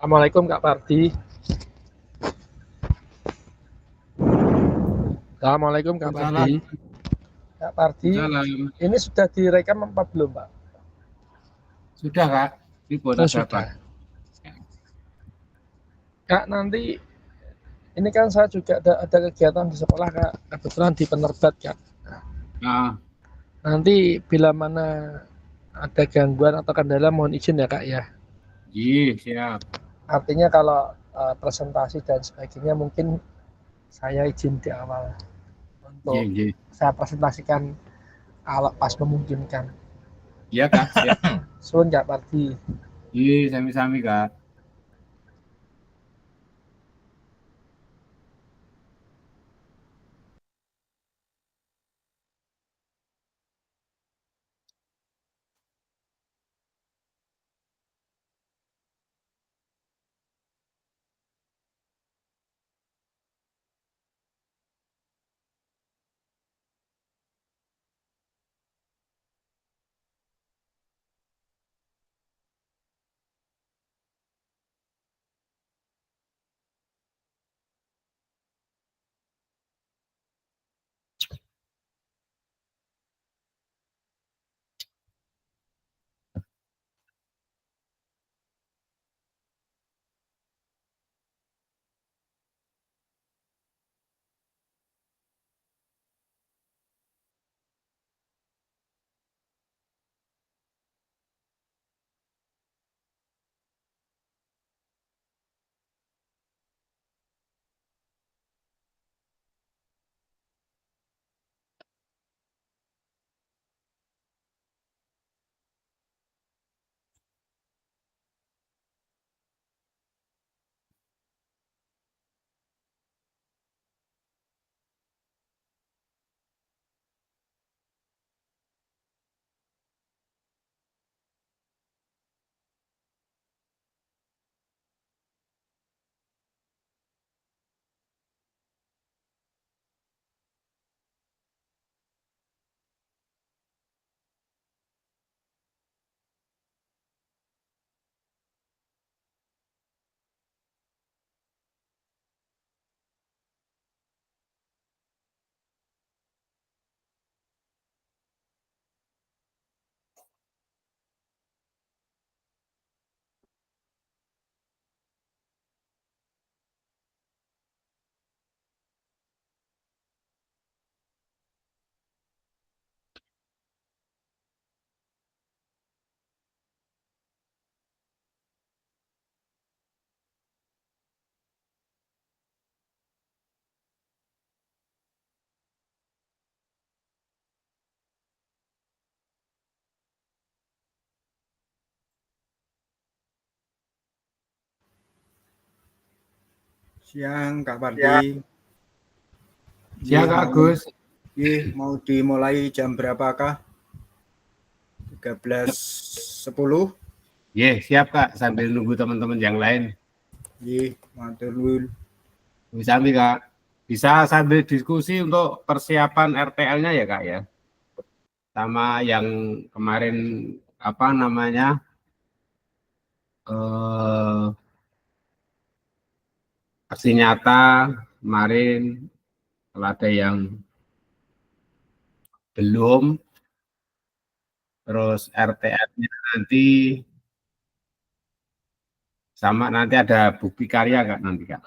Assalamualaikum Kak Pardi. Assalamualaikum Kak Pardi. Salam, Kak Pardi, salam. ini sudah direkam apa belum Pak? Sudah Kak, ini buat Oh ada apa? sudah. Kak nanti ini kan saya juga ada kegiatan di sekolah Kak. Kebetulan di penerbat Kak. Nah, Nanti bila mana ada gangguan atau kendala mohon izin ya Kak ya. iya siap. Artinya kalau presentasi dan sebagainya mungkin saya izin di awal Iya, untuk iya. saya presentasikan kalau pas memungkinkan. Iya Kak, siap. Suun Kak Pardi. Iya, sami-sami Kak. Siang Kak Pardi. Siap Kak Gus. Mau dimulai jam berapakah? 13.10. Iya, siap Kak, sambil nunggu teman-teman yang lain. Matur nuwun. Sami Kak. Bisa sambil diskusi untuk persiapan RTL-nya ya Kak ya. Sama yang kemarin apa namanya? Eh, aksi nyata kemarin kalau ada yang belum, terus RTL-nya nanti sama nanti ada bukti karya Kak nanti Kak.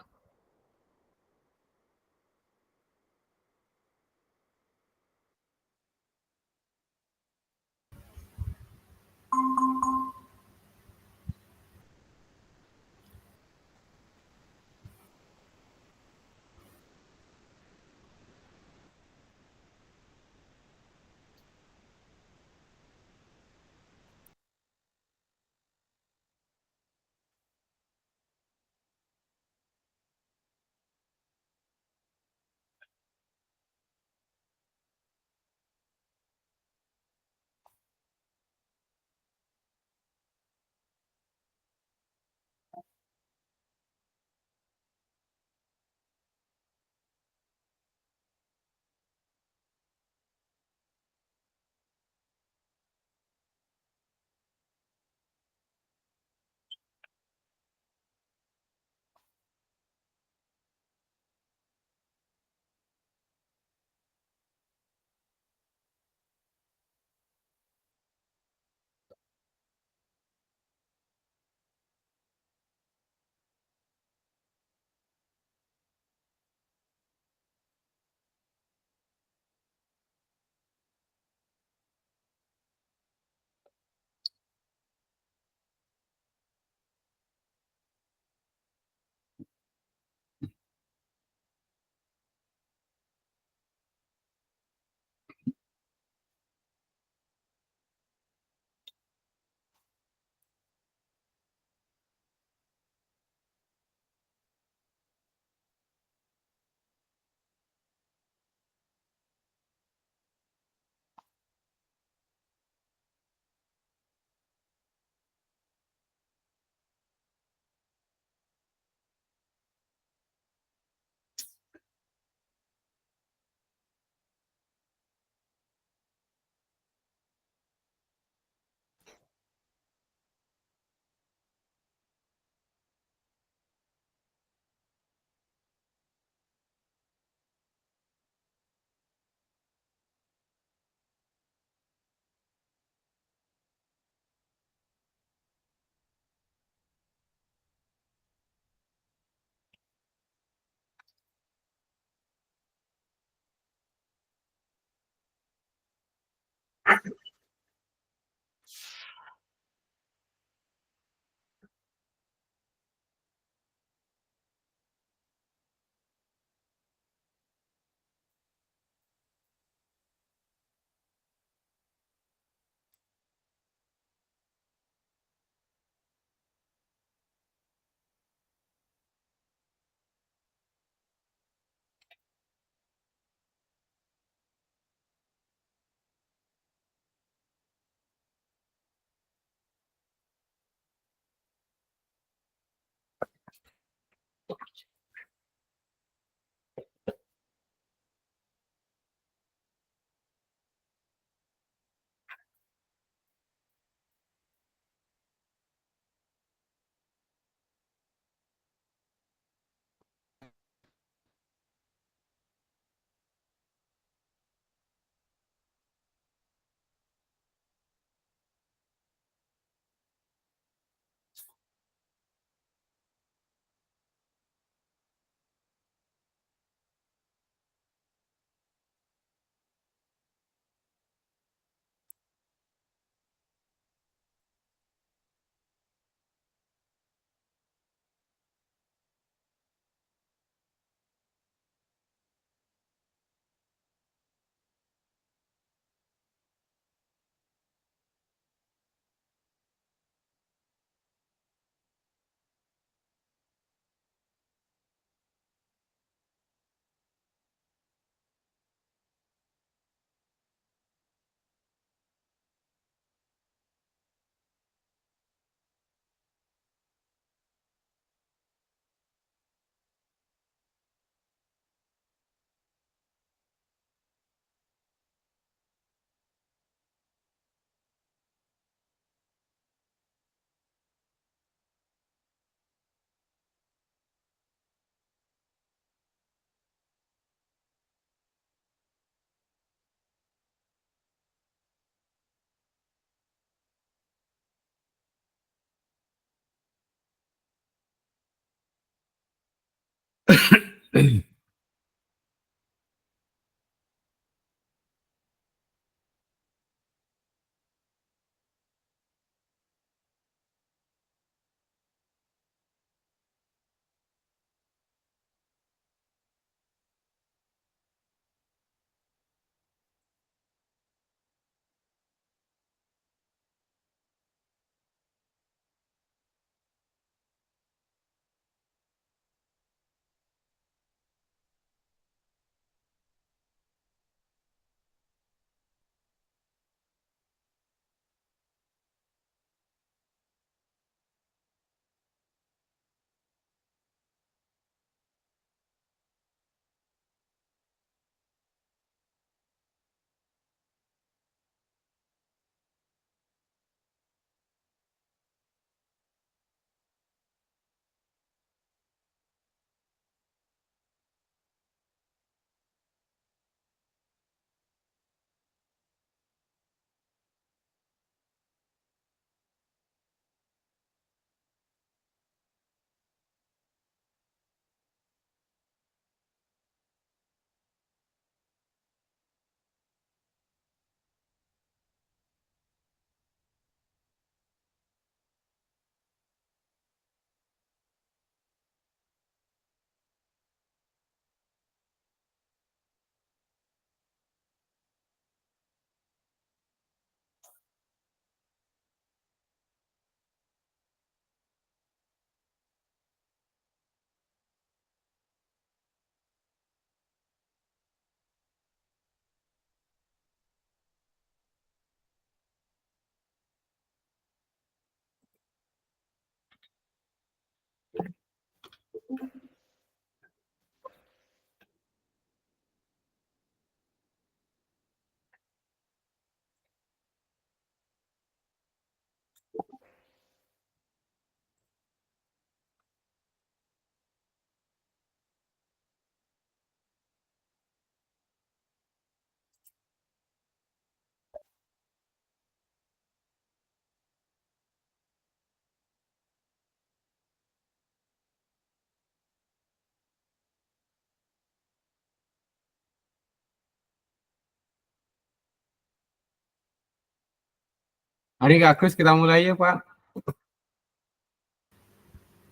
Mari Kak Agus kita mulai ya Pak.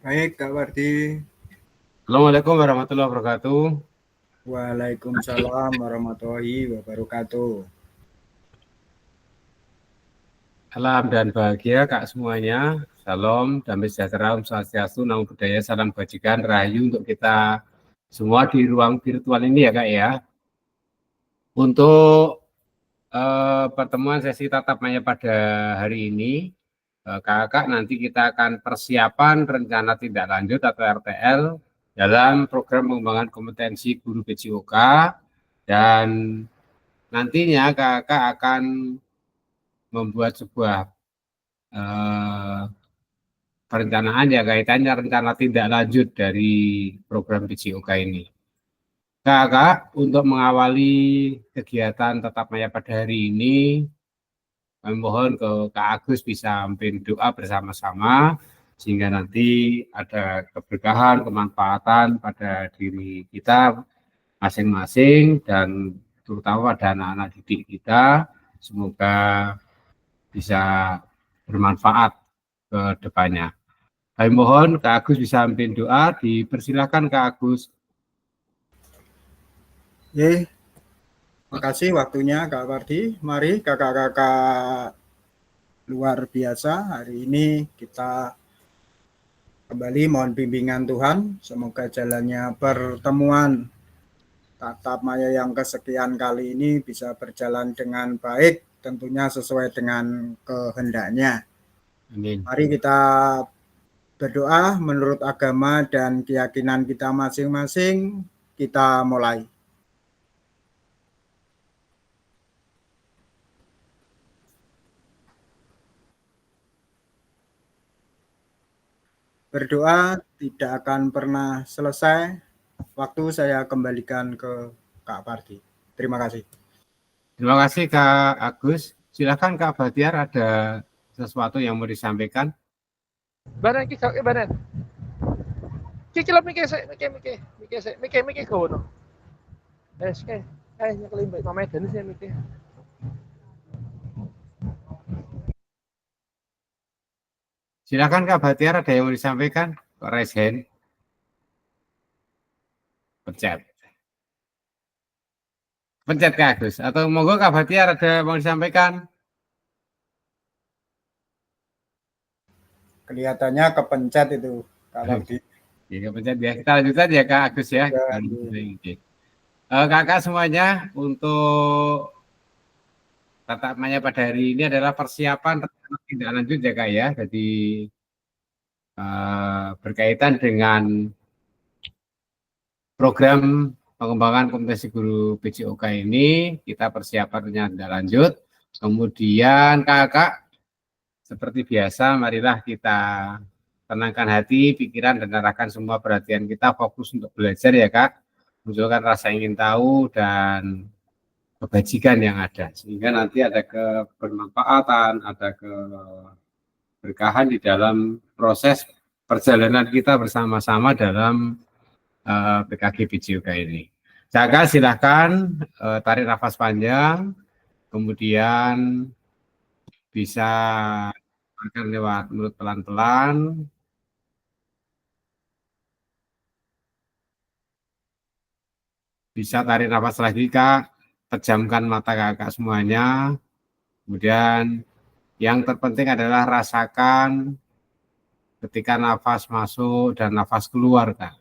Baik, Kak Wardi. Assalamualaikum warahmatullahi wabarakatuh. Waalaikumsalam warahmatullahi wabarakatuh. Salam dan bahagia Kak semuanya. Salam, damai sejahtera, Om Swastiastu, Namo Buddhaya, salam kebajikan, rahayu untuk kita semua di ruang virtual ini ya Kak ya. Untuk pertemuan sesi tatap maya pada hari ini, Kakak nanti kita akan persiapan rencana tindak lanjut atau RTL dalam program pengembangan kompetensi guru PJOK, dan nantinya Kakak akan membuat sebuah perencanaan ya kaitannya rencana tindak lanjut dari program PJOK ini. Kakak untuk mengawali kegiatan tatap maya pada hari ini, kami mohon ke Kak Agus bisa memimpin doa bersama-sama sehingga nanti ada keberkahan, kemanfaatan pada diri kita masing-masing dan terutama pada anak-anak didik kita. Semoga bisa bermanfaat ke depannya. Kami mohon Kak Agus bisa memimpin doa, dipersilakan Kak Agus. Makasih waktunya Kak Wardi. Mari kakak-kakak luar biasa, hari ini kita kembali mohon bimbingan Tuhan. Semoga jalannya pertemuan tatap maya yang kesekian kali ini bisa berjalan dengan baik, tentunya sesuai dengan kehendaknya. Amin. Mari kita berdoa menurut agama dan keyakinan kita masing-masing. Kita mulai. Berdoa tidak akan pernah selesai. Waktu saya kembalikan ke Kak Pardi. Terima kasih. Terima kasih Kak Agus. Silakan Kak Batiar, ada sesuatu yang mau disampaikan. Badan ki Kak badan. Ki kilo mike Mike gono. Wes nyekel mbek Medan sih Mike. Silakan Kak Batiar, ada yang mau disampaikan? Kok raise hand? Pencet. Pencet Kak Agus. Atau monggo Kak Batiar ada yang mau disampaikan? Kelihatannya kepencet itu Kak Mardi. Ya, pencet ya. Kita lanjut aja Kak Agus ya. Kakak semuanya, untuk tatap maya pada hari ini adalah persiapan tindak lanjut ya Kak ya. Jadi berkaitan dengan program pengembangan kompetensi guru PJOK ini, kita persiapan tindak lanjut. Kemudian kakak, seperti biasa, marilah kita tenangkan hati, pikiran, dan arahkan semua perhatian kita fokus untuk belajar ya Kak. Munculkan rasa ingin tahu dan kebajikan yang ada. Sehingga nanti ada kebermanfaatan, ada keberkahan di dalam proses perjalanan kita bersama-sama dalam PKG PJOK ini. Kakak silahkan tarik nafas panjang, kemudian bisa makan lewat mulut pelan-pelan. Bisa tarik nafas lagi Kak, pejamkan mata kakak semuanya. Kemudian yang terpenting adalah rasakan ketika nafas masuk dan nafas keluar Kak.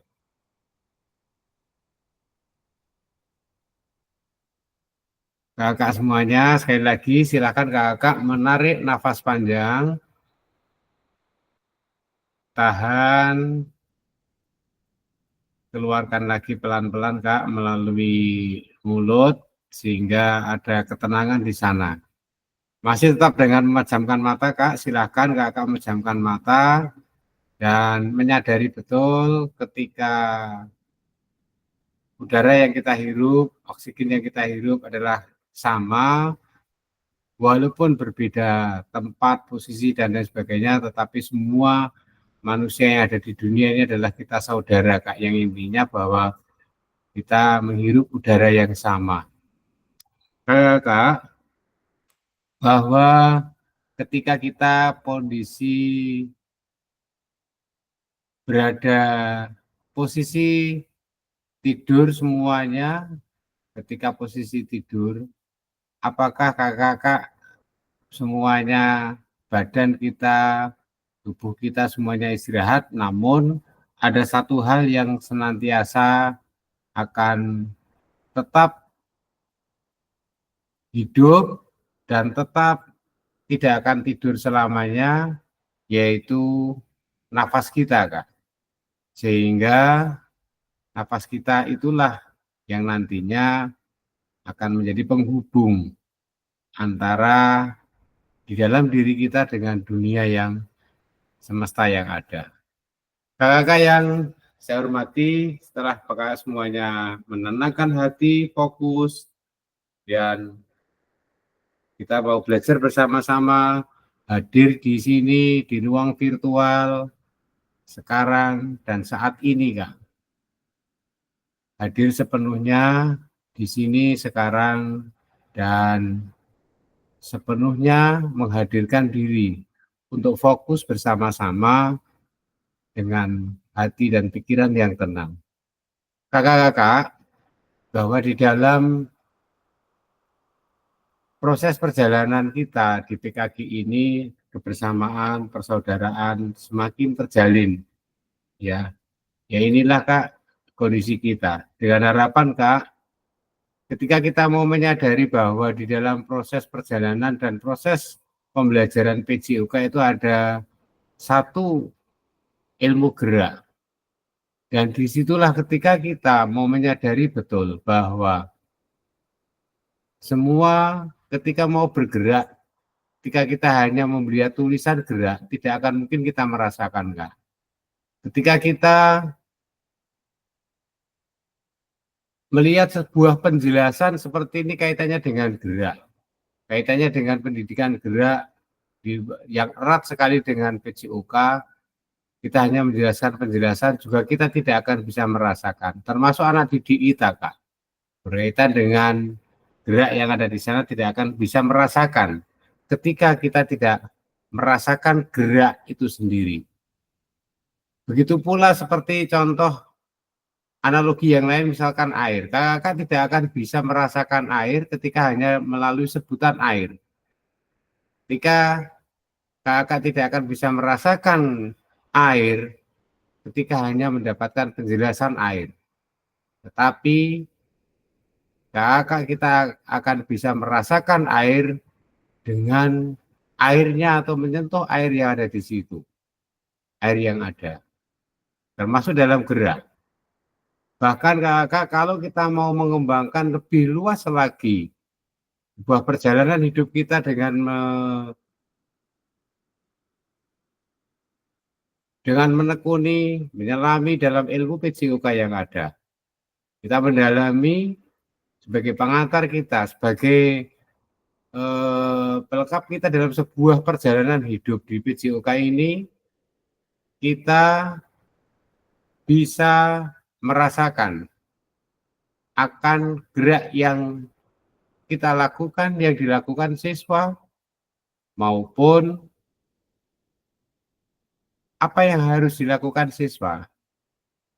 Kakak semuanya, sekali lagi silakan kakak menarik nafas panjang, tahan, keluarkan lagi pelan-pelan Kak melalui mulut sehingga ada ketenangan di sana. Masih tetap dengan memejamkan mata Kak, silakan kakak memejamkan mata dan menyadari betul ketika udara yang kita hirup, oksigen yang kita hirup adalah sama, walaupun berbeda tempat, posisi, dan lain sebagainya, tetapi semua manusia yang ada di dunia ini adalah kita saudara Kak, yang intinya bahwa kita menghirup udara yang sama. Kak, bahwa ketika kita kondisi berada posisi tidur semuanya, ketika posisi tidur, apakah kakak semuanya, badan kita, tubuh kita semuanya istirahat, namun ada satu hal yang senantiasa akan tetap hidup dan tetap tidak akan tidur selamanya, yaitu nafas kita Kak. Sehingga nafas kita itulah yang nantinya akan menjadi penghubung antara di dalam diri kita dengan dunia yang semesta yang ada. Kakak yang saya hormati, setelah kakak semuanya menenangkan hati, fokus, dan kita mau belajar bersama-sama, hadir di sini, di ruang virtual, sekarang dan saat ini, Kak. Hadir sepenuhnya di sini sekarang dan sepenuhnya menghadirkan diri untuk fokus bersama-sama dengan hati dan pikiran yang tenang. Kakak-kakak, bahwa di dalam proses perjalanan kita di PKG ini, kebersamaan, persaudaraan semakin terjalin. Ya inilah Kak kondisi kita. Dengan harapan Kak, ketika kita mau menyadari bahwa di dalam proses perjalanan dan proses pembelajaran PJOK itu ada satu ilmu gerak. Dan disitulah ketika kita mau menyadari betul bahwa semua ketika mau bergerak, ketika kita hanya melihat tulisan gerak, tidak akan mungkin kita merasakan, Kak. Ketika kita melihat sebuah penjelasan seperti ini kaitannya dengan gerak, kaitannya dengan pendidikan gerak yang erat sekali dengan PJOK, kita hanya menjelaskan penjelasan, juga kita tidak akan bisa merasakan. Termasuk anak didik kita, Kak. Berkaitan dengan gerak yang ada di sana tidak akan bisa merasakan ketika kita tidak merasakan gerak itu sendiri. Begitu pula seperti contoh analogi yang lain, misalkan air. Kakak tidak akan bisa merasakan air ketika hanya melalui sebutan air. Ketika kakak tidak akan bisa merasakan air ketika hanya mendapatkan penjelasan air. Tetapi kakak kita akan bisa merasakan air dengan airnya atau menyentuh air yang ada di situ. Air yang ada. Termasuk dalam gerak. Bahkan kakak kalau kita mau mengembangkan lebih luas lagi sebuah perjalanan hidup kita dengan menekuni, menyelami dalam ilmu PJOK yang ada. Kita mendalami sebagai pengantar kita, sebagai pelengkap kita dalam sebuah perjalanan hidup di PJOK ini, kita bisa merasakan akan gerak yang kita lakukan, yang dilakukan siswa, maupun apa yang harus dilakukan siswa.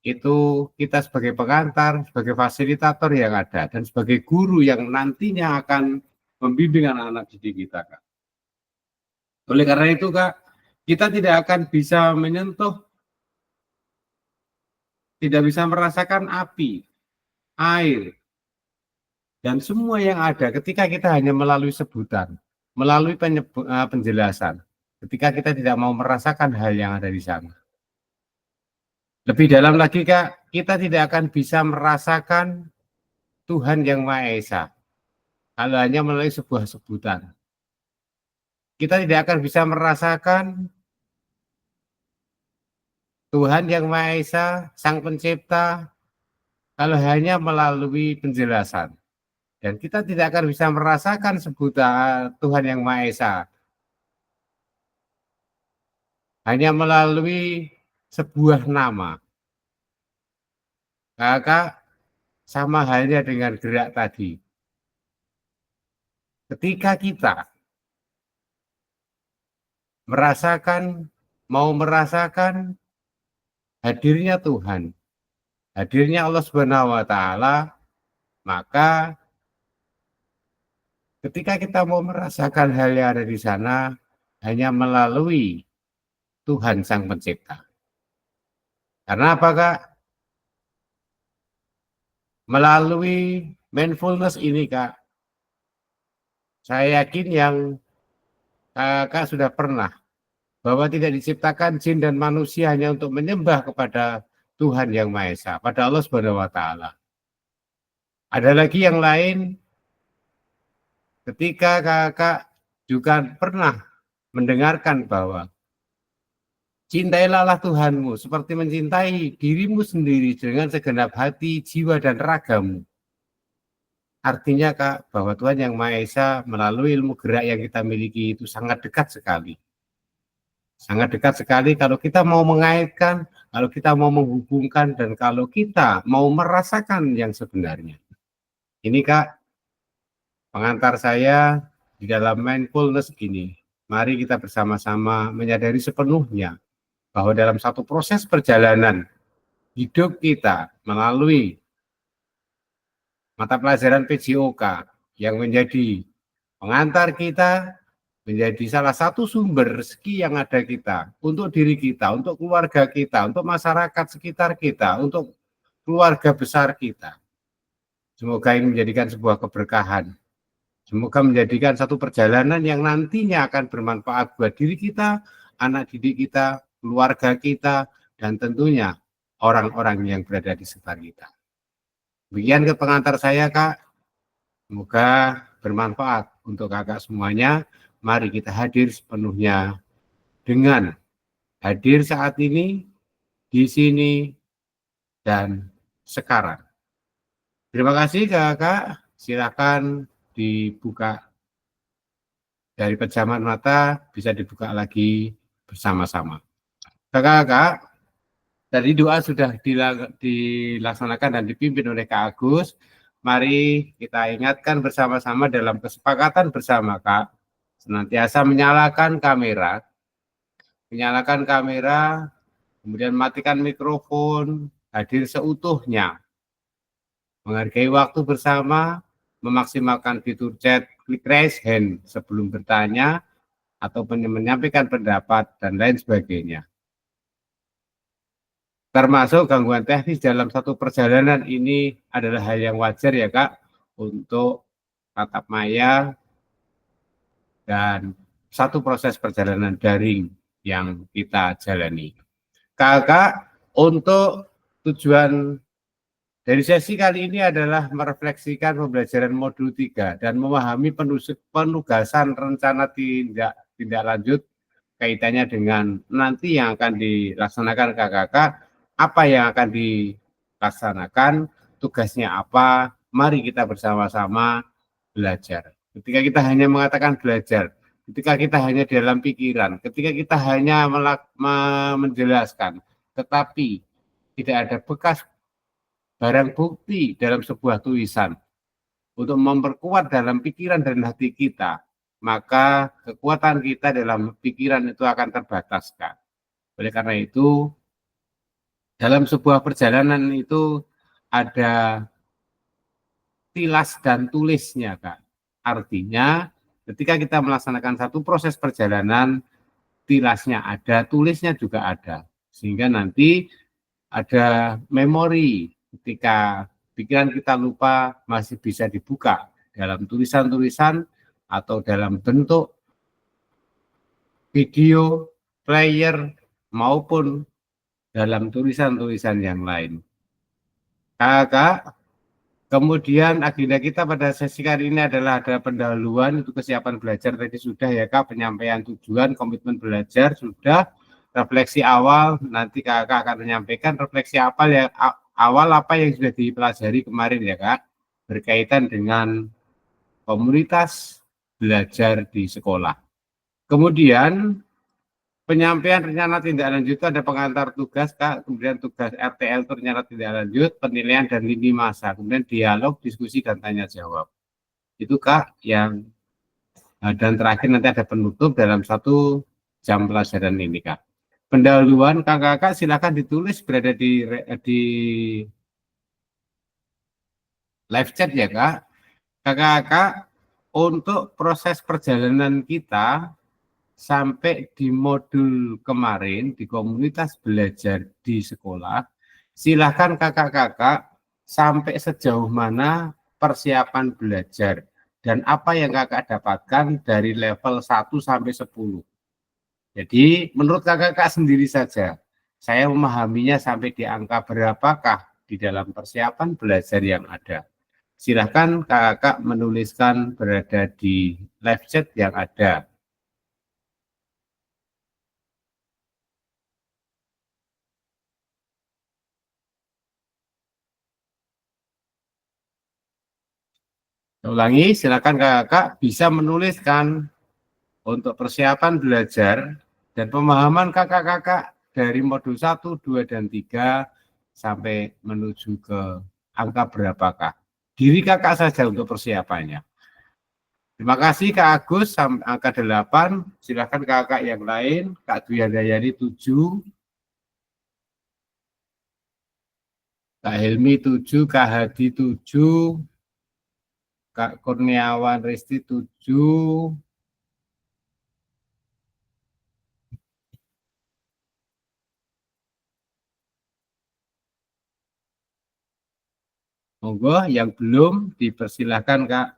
Itu kita sebagai pengantar, sebagai fasilitator yang ada, dan sebagai guru yang nantinya akan membimbing anak-anak didik kita, Kak. Oleh karena itu, Kak, kita tidak akan bisa menyentuh, tidak bisa merasakan api, air, dan semua yang ada ketika kita hanya melalui sebutan, melalui penjelasan, ketika kita tidak mau merasakan hal yang ada di sana. Lebih dalam lagi, Kak, kita tidak akan bisa merasakan Tuhan yang Maha Esa kalau hanya melalui sebuah sebutan. Kita tidak akan bisa merasakan Tuhan yang Maha Esa, Sang Pencipta, kalau hanya melalui penjelasan. Dan kita tidak akan bisa merasakan sebutan Tuhan yang Maha Esa hanya melalui sebuah nama. Kakak, sama halnya dengan gerak tadi. Ketika kita mau merasakan hadirnya Tuhan, hadirnya Allah Subhanahu wa Ta'ala, maka ketika kita mau merasakan hal yang ada di sana hanya melalui Tuhan Sang Pencipta. Karena apa, Kak? Melalui mindfulness ini, Kak, saya yakin yang Kakak sudah pernah bahwa tidak diciptakan jin dan manusia hanya untuk menyembah kepada Tuhan yang Maha Esa, pada Allah Subhanahu wa Ta'ala. Ada lagi yang lain, ketika Kakak juga pernah mendengarkan bahwa cintailah Tuhanmu seperti mencintai dirimu sendiri dengan segenap hati, jiwa, dan ragamu. Artinya, Kak, bahwa Tuhan yang Maha Esa melalui ilmu gerak yang kita miliki itu sangat dekat sekali. Sangat dekat sekali kalau kita mau mengaitkan, kalau kita mau menghubungkan, dan kalau kita mau merasakan yang sebenarnya. Ini, Kak, pengantar saya di dalam mindfulness ini. Mari kita bersama-sama menyadari sepenuhnya bahwa dalam satu proses perjalanan hidup kita melalui mata pelajaran PJOK yang menjadi pengantar kita, menjadi salah satu sumber rezeki yang ada kita, untuk diri kita, untuk keluarga kita, untuk masyarakat sekitar kita, untuk keluarga besar kita. Semoga ini menjadikan sebuah keberkahan. Semoga menjadikan satu perjalanan yang nantinya akan bermanfaat buat diri kita, anak didik kita, keluarga kita, dan tentunya orang-orang yang berada di sekitar kita. Demikian ke pengantar saya, Kak. Semoga bermanfaat untuk kakak semuanya. Mari kita hadir sepenuhnya dengan hadir saat ini, di sini, dan sekarang. Terima kasih, Kakak. Silakan dibuka dari pejaman mata, bisa dibuka lagi bersama-sama. Kakak-kakak, tadi doa sudah dilaksanakan dan dipimpin oleh Kak Agus. Mari kita ingatkan bersama-sama dalam kesepakatan bersama, Kak, senantiasa menyalakan kamera, kemudian matikan mikrofon, hadir seutuhnya, menghargai waktu bersama, memaksimalkan fitur chat, klik raise hand sebelum bertanya, atau menyampaikan pendapat, dan lain sebagainya. Termasuk gangguan teknis dalam satu perjalanan ini adalah hal yang wajar ya Kak, untuk tatap maya dan satu proses perjalanan daring yang kita jalani. Kakak, untuk tujuan dari sesi kali ini adalah merefleksikan pembelajaran modul 3 dan memahami penugasan rencana tindak lanjut kaitannya dengan nanti yang akan dilaksanakan kakak, apa yang akan dilaksanakan, tugasnya apa, mari kita bersama-sama belajar. Ketika kita hanya mengatakan belajar, ketika kita hanya dalam pikiran, ketika kita hanya menjelaskan, tetapi tidak ada bekas barang bukti dalam sebuah tulisan untuk memperkuat dalam pikiran dan hati kita, maka kekuatan kita dalam pikiran itu akan terbatas, Kak. Oleh karena itu, dalam sebuah perjalanan itu ada tilas dan tulisnya, Kak. Artinya, ketika kita melaksanakan satu proses perjalanan, tilasnya ada, tulisnya juga ada. Sehingga nanti ada memori ketika pikiran kita lupa masih bisa dibuka dalam tulisan-tulisan atau dalam bentuk video, player, maupun dalam tulisan-tulisan yang lain. Kakak, kemudian agenda kita pada sesi kali ini adalah ada pendahuluan, itu kesiapan belajar tadi sudah ya Kak, penyampaian tujuan, komitmen belajar sudah, refleksi awal, nanti kakak akan menyampaikan refleksi awal apa yang sudah dipelajari kemarin ya Kak, berkaitan dengan komunitas belajar di sekolah. Kemudian penyampaian rencana tindak lanjut itu ada pengantar tugas Kak, kemudian tugas RTL itu rencana tindak lanjut, penilaian dan lini masa, kemudian dialog, diskusi dan tanya jawab. Itu Kak yang dan terakhir nanti ada penutup dalam 1 jam pelajaran ini Kak. Pendahuluan kakak-kakak silakan ditulis berada di live chat ya Kak. Kakak-kakak, untuk proses perjalanan kita sampai di modul kemarin di komunitas belajar di sekolah, silakan kakak-kakak sampai sejauh mana persiapan belajar dan apa yang kakak dapatkan dari level 1 sampai 10. Jadi menurut kakak-kakak sendiri saja, saya memahaminya sampai di angka berapakah di dalam persiapan belajar yang ada. Silakan kakak menuliskan berada di live chat yang ada. Saya ulangi, silakan kakak bisa menuliskan untuk persiapan belajar dan pemahaman kakak-kakak dari modul 1, 2, dan 3 sampai menuju ke angka berapakah. Diri kakak saja untuk persiapannya. Terima kasih Kak Agus, angka 8, silakan kakak yang lain, Kak Dwi Handayani 7, Kak Helmi 7, Kak Hadi 7, Kak Kurniawan Risti 7, monggo yang belum dipersilahkan Kak.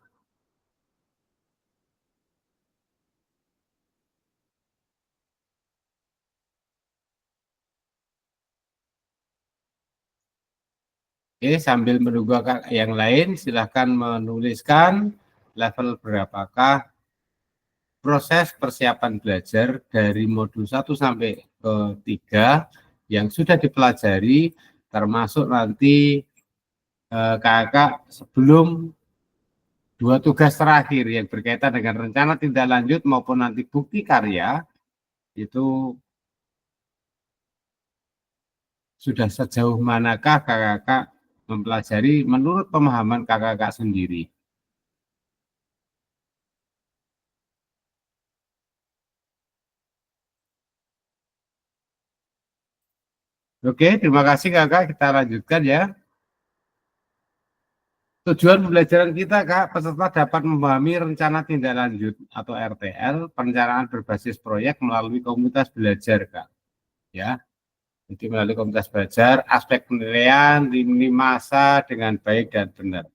Oke, sambil menunggu kakak yang lain, silahkan menuliskan level berapakah proses persiapan belajar dari modul 1 sampai ke 3 yang sudah dipelajari, termasuk nanti kakak sebelum 2 tugas terakhir yang berkaitan dengan rencana tindak lanjut maupun nanti bukti karya, itu sudah sejauh manakah kakak-kakak mempelajari menurut pemahaman kakak-kakak sendiri? Oke, terima kasih kakak. Kita lanjutkan ya. Tujuan pembelajaran kita, Kak, peserta dapat memahami rencana tindak lanjut atau RTL, perencanaan berbasis proyek melalui komunitas belajar, Kak. Ya, jadi melalui komunitas belajar, aspek penilaian, lini masa dengan baik dan benar.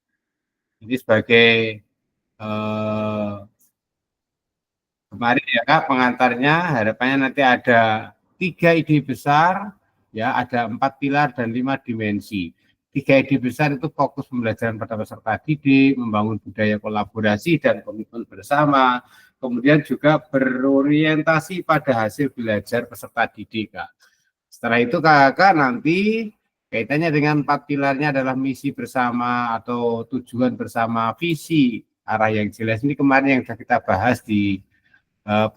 Ini sebagai kemarin ya Kak, pengantarnya harapannya nanti ada 3 ide besar, ya ada 4 pilar dan 5 dimensi. 3 ide besar itu fokus pembelajaran pada peserta didik, membangun budaya kolaborasi dan komitmen bersama, kemudian juga berorientasi pada hasil belajar peserta didik Kak. Setelah itu Kakak nanti kaitannya dengan 4 pilarnya adalah misi bersama atau tujuan bersama, visi, arah yang jelas. Ini kemarin yang sudah kita bahas di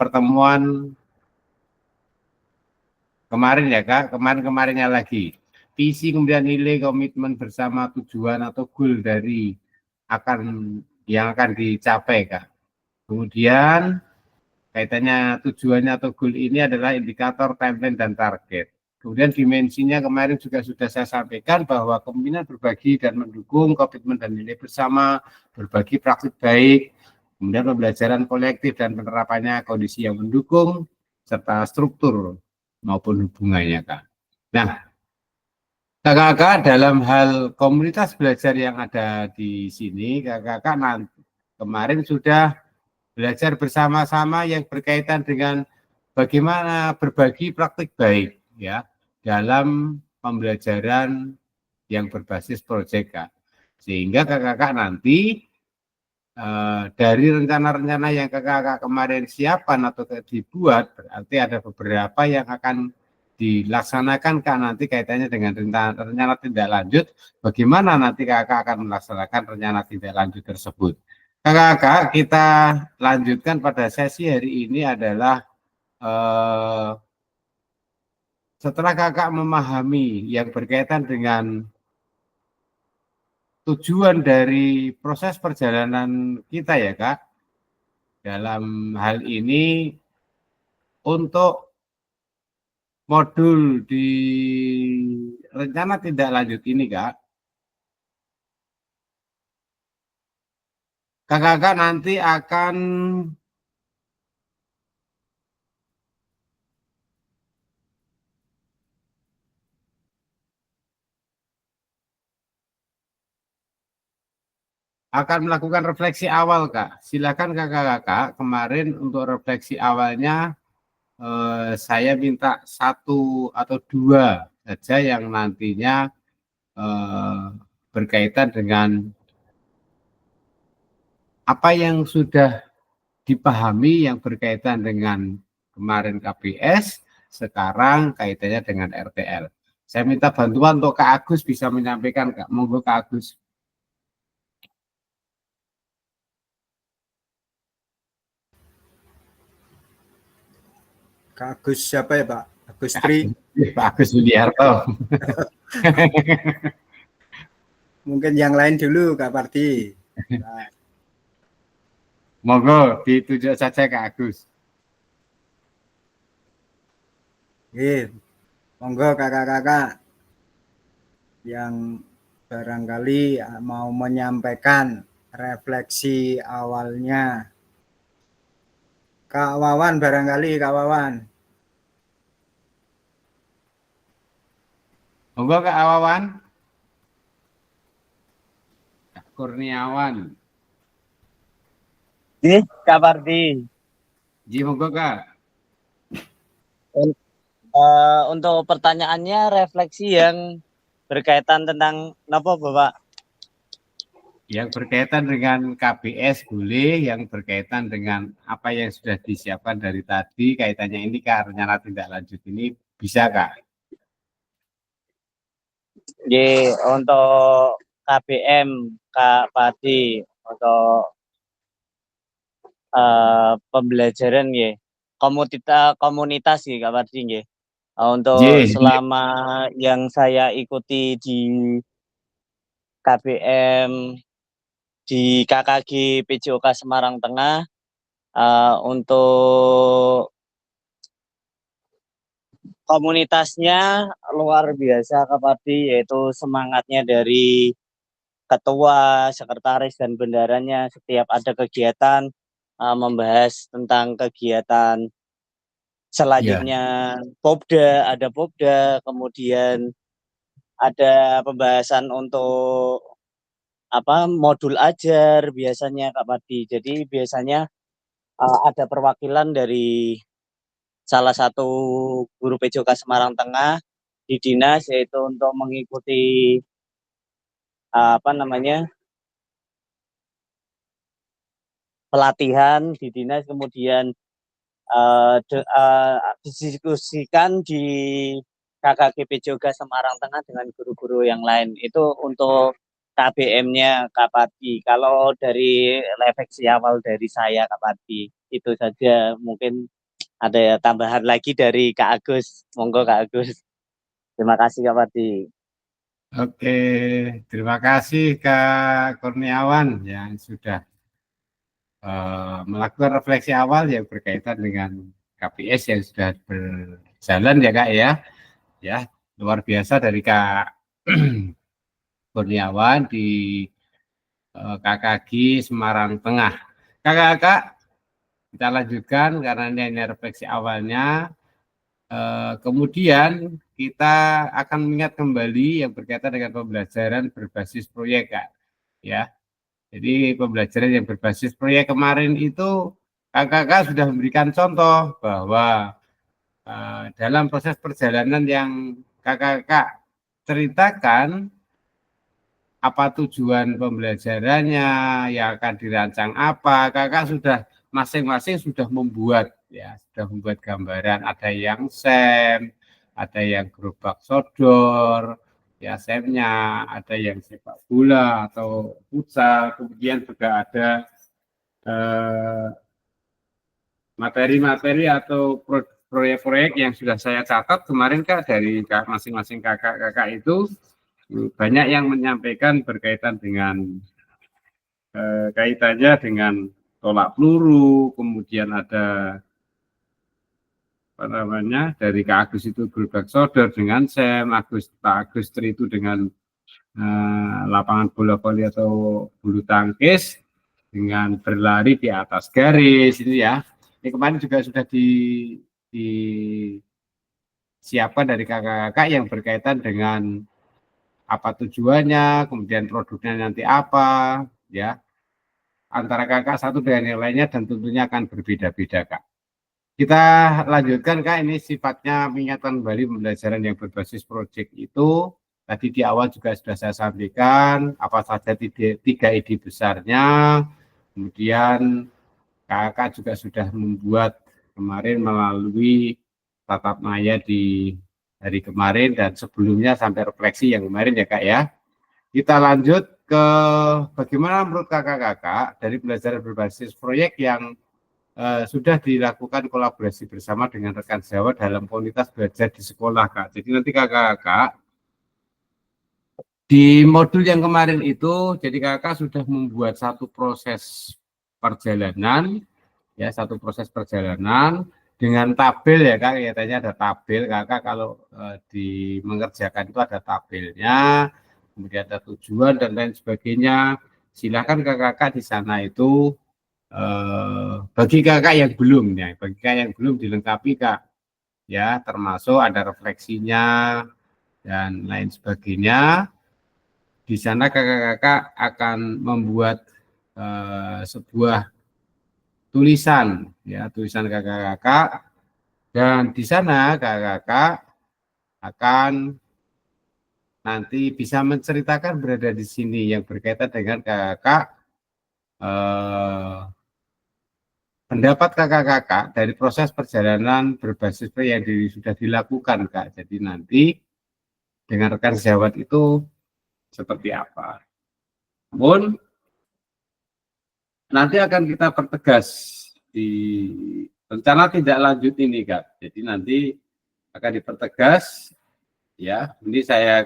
pertemuan kemarin ya Kak, kemarinnya lagi. Visi kemudian nilai, komitmen bersama, tujuan atau goal dari yang akan dicapai Kak. Kemudian kaitannya tujuannya atau goal ini adalah indikator, timeline dan target. Kemudian dimensinya kemarin juga sudah saya sampaikan bahwa kemungkinan berbagi dan mendukung, komitmen dan nilai bersama, berbagi praktik baik, kemudian pembelajaran kolektif dan penerapannya kondisi yang mendukung, serta struktur maupun hubungannya, Kak. Nah, kakak-kakak dalam hal komunitas belajar yang ada di sini, kakak-kakak nanti kemarin sudah belajar bersama-sama yang berkaitan dengan bagaimana berbagi praktik baik ya dalam pembelajaran yang berbasis proyek, Kak. Sehingga kakak-kakak nanti dari rencana-rencana yang kakak-kakak kemarin siapkan atau dibuat, berarti ada beberapa yang akan dilaksanakan Kak nanti kaitannya dengan rencana tindak lanjut, bagaimana nanti kakak akan melaksanakan rencana tindak lanjut tersebut. Kakak-kakak kita lanjutkan pada sesi hari ini adalah setelah kakak memahami yang berkaitan dengan tujuan dari proses perjalanan kita ya Kak, dalam hal ini untuk modul di rencana tindak lanjut ini Kak, kakak-kakak nanti akan melakukan refleksi awal Kak. Silakan kakak-kakak kemarin untuk refleksi awalnya saya minta 1 atau 2 saja yang nantinya berkaitan dengan apa yang sudah dipahami yang berkaitan dengan kemarin KPS, sekarang kaitannya dengan RTL. Saya minta bantuan untuk Kak Agus bisa menyampaikan, Kak. Monggo Kak Agus. Kak Agus siapa ya Pak? Agus Tri? Pak Agus Yuliarto. Mungkin yang lain dulu Kak Parti. Nah. Monggo ditunjuk saja Kak Agus. Monggo kakak-kakak yang barangkali mau menyampaikan refleksi awalnya. Kak Wawan barangkali, Kak Wawan. Monggo Kak Wawan. Kak Kurniawan. Kak Parti. Ji monggo Kak. Untuk pertanyaannya refleksi yang berkaitan tentang apa Bapak? Yang berkaitan dengan KBS boleh, yang berkaitan dengan apa yang sudah disiapkan dari tadi, kaitannya ini Kak, rencana tindak lanjut ini bisa Kak? Untuk KBM Kak Padi, untuk pembelajaran komunitas Kak Padi Untuk Yes. selama yang saya ikuti di KBM di KKG PJOK Semarang Tengah, untuk komunitasnya luar biasa Kak Pardi, yaitu semangatnya dari ketua, sekretaris, dan bendaranya setiap ada kegiatan membahas tentang kegiatan selanjutnya. Ada Popda, kemudian ada pembahasan untuk modul ajar biasanya Kak Pardi. Jadi biasanya ada perwakilan dari salah satu guru PJOK Semarang Tengah di dinas, yaitu untuk mengikuti pelatihan di dinas, kemudian didiskusikan di KKG PJOK Semarang Tengah dengan guru-guru yang lain. Itu untuk KBM-nya Kak Pardi. Kalau dari refleksi awal dari saya Kak Pardi, itu saja. Mungkin ada tambahan lagi dari Kak Agus. Monggo Kak Agus. Terima kasih Kak Pardi. Oke, terima kasih Kak Kurniawan yang sudah melakukan refleksi awal yang berkaitan dengan KPS yang sudah berjalan ya Kak ya. Ya, luar biasa dari Kak Kurniawan di KKG Semarang Tengah. Kakak-kakak, kita lanjutkan karena ini refleksi awalnya. Kemudian kita akan mengingat kembali yang berkaitan dengan pembelajaran berbasis proyek Kak. Ya, jadi pembelajaran yang berbasis proyek kemarin itu kakak-kakak sudah memberikan contoh bahwa dalam proses perjalanan yang kakak-kakak ceritakan apa tujuan pembelajarannya, yang akan dirancang apa, kakak sudah masing-masing sudah membuat gambaran, ada yang SEM, ada yang gerobak sodor, ya SEM-nya, ada yang sepak bola atau futsal, kemudian juga ada materi-materi atau proyek-proyek yang sudah saya catat kemarin Kak dari masing-masing kakak-kakak itu banyak yang menyampaikan berkaitan dengan kaitannya dengan tolak peluru, kemudian ada dari Kak Agus itu gerobak sodor dengan SEM, Pak Agus itu dengan lapangan bola voli atau bulu tangkis dengan berlari di atas garis ini ya. Ini kemarin juga sudah disiapkan dari kakak-kakak yang berkaitan dengan apa tujuannya, kemudian produknya nanti apa, ya. Antara kakak satu dengan yang lainnya dan tentunya akan berbeda-beda, Kak. Kita lanjutkan, Kak, ini sifatnya mengingatkan kembali pembelajaran yang berbasis proyek itu. Tadi di awal juga sudah saya sampaikan apa saja tiga ide besarnya, kemudian kakak juga sudah membuat kemarin melalui tatap maya di hari kemarin dan sebelumnya sampai refleksi yang kemarin ya Kak ya. Kita lanjut ke bagaimana menurut kakak-kakak dari pembelajaran berbasis proyek yang sudah dilakukan kolaborasi bersama dengan rekan sejawat dalam komunitas belajar di sekolah Kak. Jadi nanti kakak-kakak di modul yang kemarin itu, jadi kakak sudah membuat satu proses perjalanan, ya satu proses perjalanan dengan tabel ya kak, kelihatannya ada tabel kakak kalau di mengerjakan itu ada tabelnya, kemudian ada tujuan dan lain sebagainya. Silakan kakak-kakak di sana itu bagi kakak yang belum ya, bagi kakak yang belum dilengkapi kak, ya termasuk ada refleksinya dan lain sebagainya. Di sana kakak-kakak akan membuat sebuah tulisan, ya tulisan kakak-kakak, dan di sana kakak-kakak akan nanti bisa menceritakan berada di sini yang berkaitan dengan kakak pendapat kakak-kakak dari proses perjalanan berbasis yang sudah dilakukan kak. Jadi nanti dengan rekan sejawat itu seperti apa. Namun nanti akan kita pertegas di rencana tidak lanjut ini Kak. Jadi nanti akan dipertegas. Ya, ini saya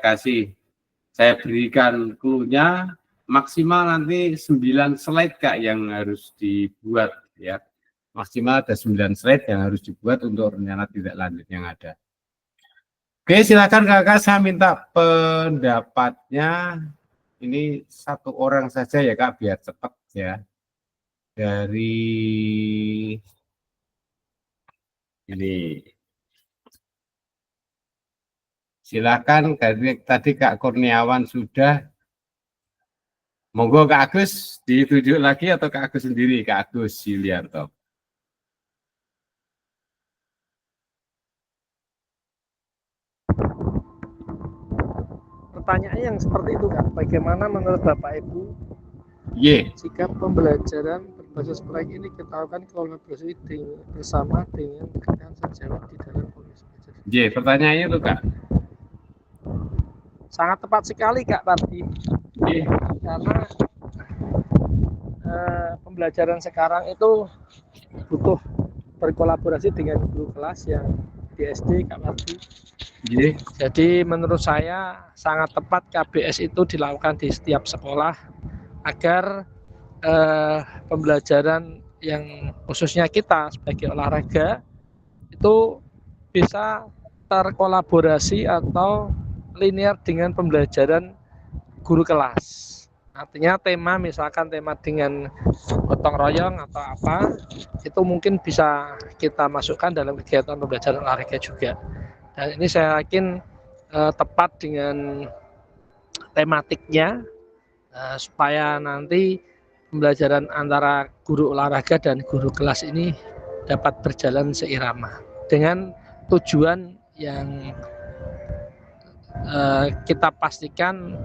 berikan clue-nya, maksimal nanti 9 slide Kak yang harus dibuat ya. Maksimal ada 9 slide yang harus dibuat untuk rencana tindak lanjut yang ada. Oke, silakan Kakak, saya minta pendapatnya. Ini 1 orang saja ya Kak, biar cepat ya. Dari ini. Silakan, tadi Kak Kurniawan sudah. Monggo Kak Agus ditunjuk lagi atau Kak Agus sendiri? Kak Agus Yulianto. Pertanyaannya yang seperti itu Kak, bagaimana menurut Bapak Ibu jika pembelajaran berbasis proyek ini kita lakukan kolaborasi bersama dengan rekan sejawat di dalam komisi belajar? Pertanyaannya itu Kak. Sangat tepat sekali Kak Pardi. Karena pembelajaran sekarang itu butuh berkolaborasi dengan guru kelas yang di SD Kak Pardi. Jadi menurut saya sangat tepat KBS itu dilakukan di setiap sekolah agar pembelajaran yang khususnya kita sebagai olahraga itu bisa terkolaborasi atau linear dengan pembelajaran guru kelas. Artinya misalkan tema dengan gotong royong atau apa, itu mungkin bisa kita masukkan dalam kegiatan pembelajaran olahraga juga. Dan ini saya yakin tepat dengan tematiknya, supaya nanti pembelajaran antara guru olahraga dan guru kelas ini dapat berjalan seirama dengan tujuan yang kita pastikan.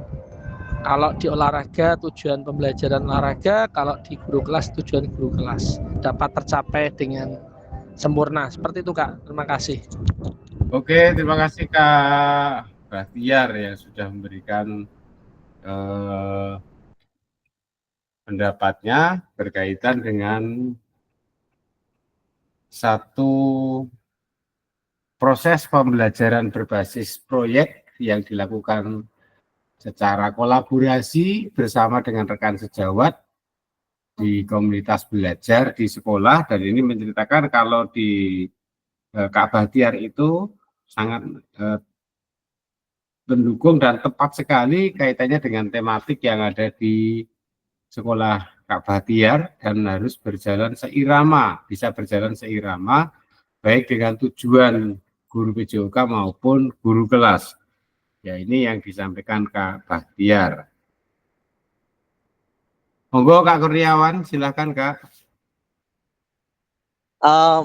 Kalau di olahraga tujuan pembelajaran olahraga, kalau di guru kelas tujuan guru kelas dapat tercapai dengan sempurna. Seperti itu Kak, terima kasih. Oke, terima kasih Kak Bahtiar yang sudah memberikan pendapatnya berkaitan dengan satu proses pembelajaran berbasis proyek yang dilakukan secara kolaborasi bersama dengan rekan sejawat di komunitas belajar di sekolah. Dan ini menceritakan kalau di Kak Bahtiar itu sangat mendukung dan tepat sekali kaitannya dengan tematik yang ada di sekolah Kak Bahtiar, dan harus berjalan seirama, bisa berjalan seirama baik dengan tujuan guru PJOK maupun guru kelas. Ya, ini yang disampaikan Kak Bahtiar. Monggo Kak Kurniawan, silakan Kak.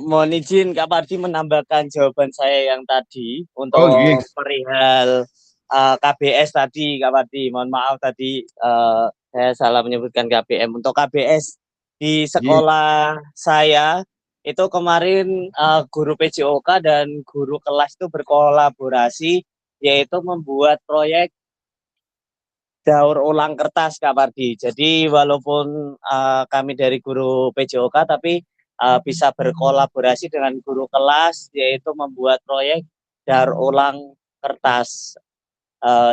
Mohon izin Kak Pardi menambahkan jawaban saya yang tadi untuk perihal KBS tadi Kak Pardi. Mohon maaf tadi saya salah menyebutkan KBM. Untuk KBS di sekolah saya itu kemarin guru PJOK dan guru kelas itu berkolaborasi, yaitu membuat proyek daur ulang kertas Kak Pardi. Jadi walaupun kami dari guru PJOK tapi bisa berkolaborasi dengan guru kelas, yaitu membuat proyek daur ulang kertas.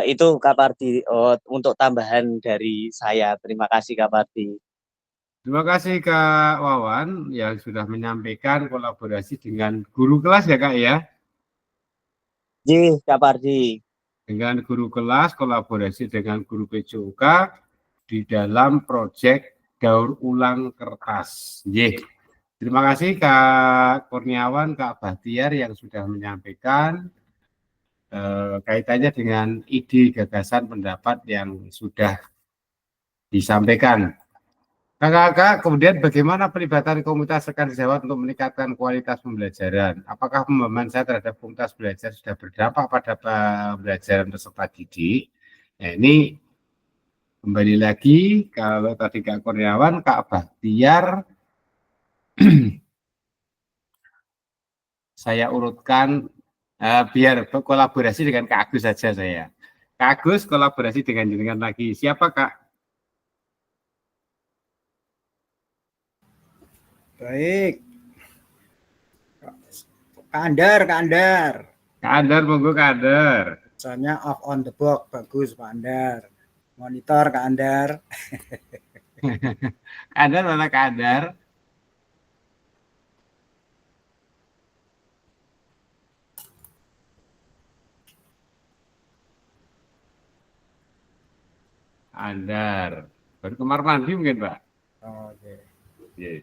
Itu Kak Pardi untuk tambahan dari saya. Terima kasih Kak Pardi. Terima kasih Kak Wawan yang sudah menyampaikan kolaborasi dengan guru kelas ya Kak ya. Ji Kak Pardi. Dengan guru kelas, kolaborasi dengan guru PJOK di dalam proyek daur ulang kertas. Terima kasih Kak Kurniawan, Kak Bahtiar yang sudah menyampaikan kaitannya dengan ide, gagasan, pendapat yang sudah disampaikan. Kakak-kakak, kemudian bagaimana pelibatan komunitas rekan sejawat untuk meningkatkan kualitas pembelajaran? Apakah pemahaman saya terhadap komunitas belajar sudah berdampak pada pembelajaran peserta didik? Nah, ini kembali lagi, kalau tadi Kak Kurniawan, Kak Bahtiar, saya urutkan biar kolaborasi dengan Kak Agus saja saya. Kak Agus kolaborasi dengan lagi. Siapa Kak? Baik. Kak Andar. Kak Andar, monggo Kak Andar. Misalnya off on the box, bagus Pak Andar. Monitor Kak Andar. Kak Andar mana Kak Andar? Andar. Baru kamar mandi mungkin Pak? Oke. Iya.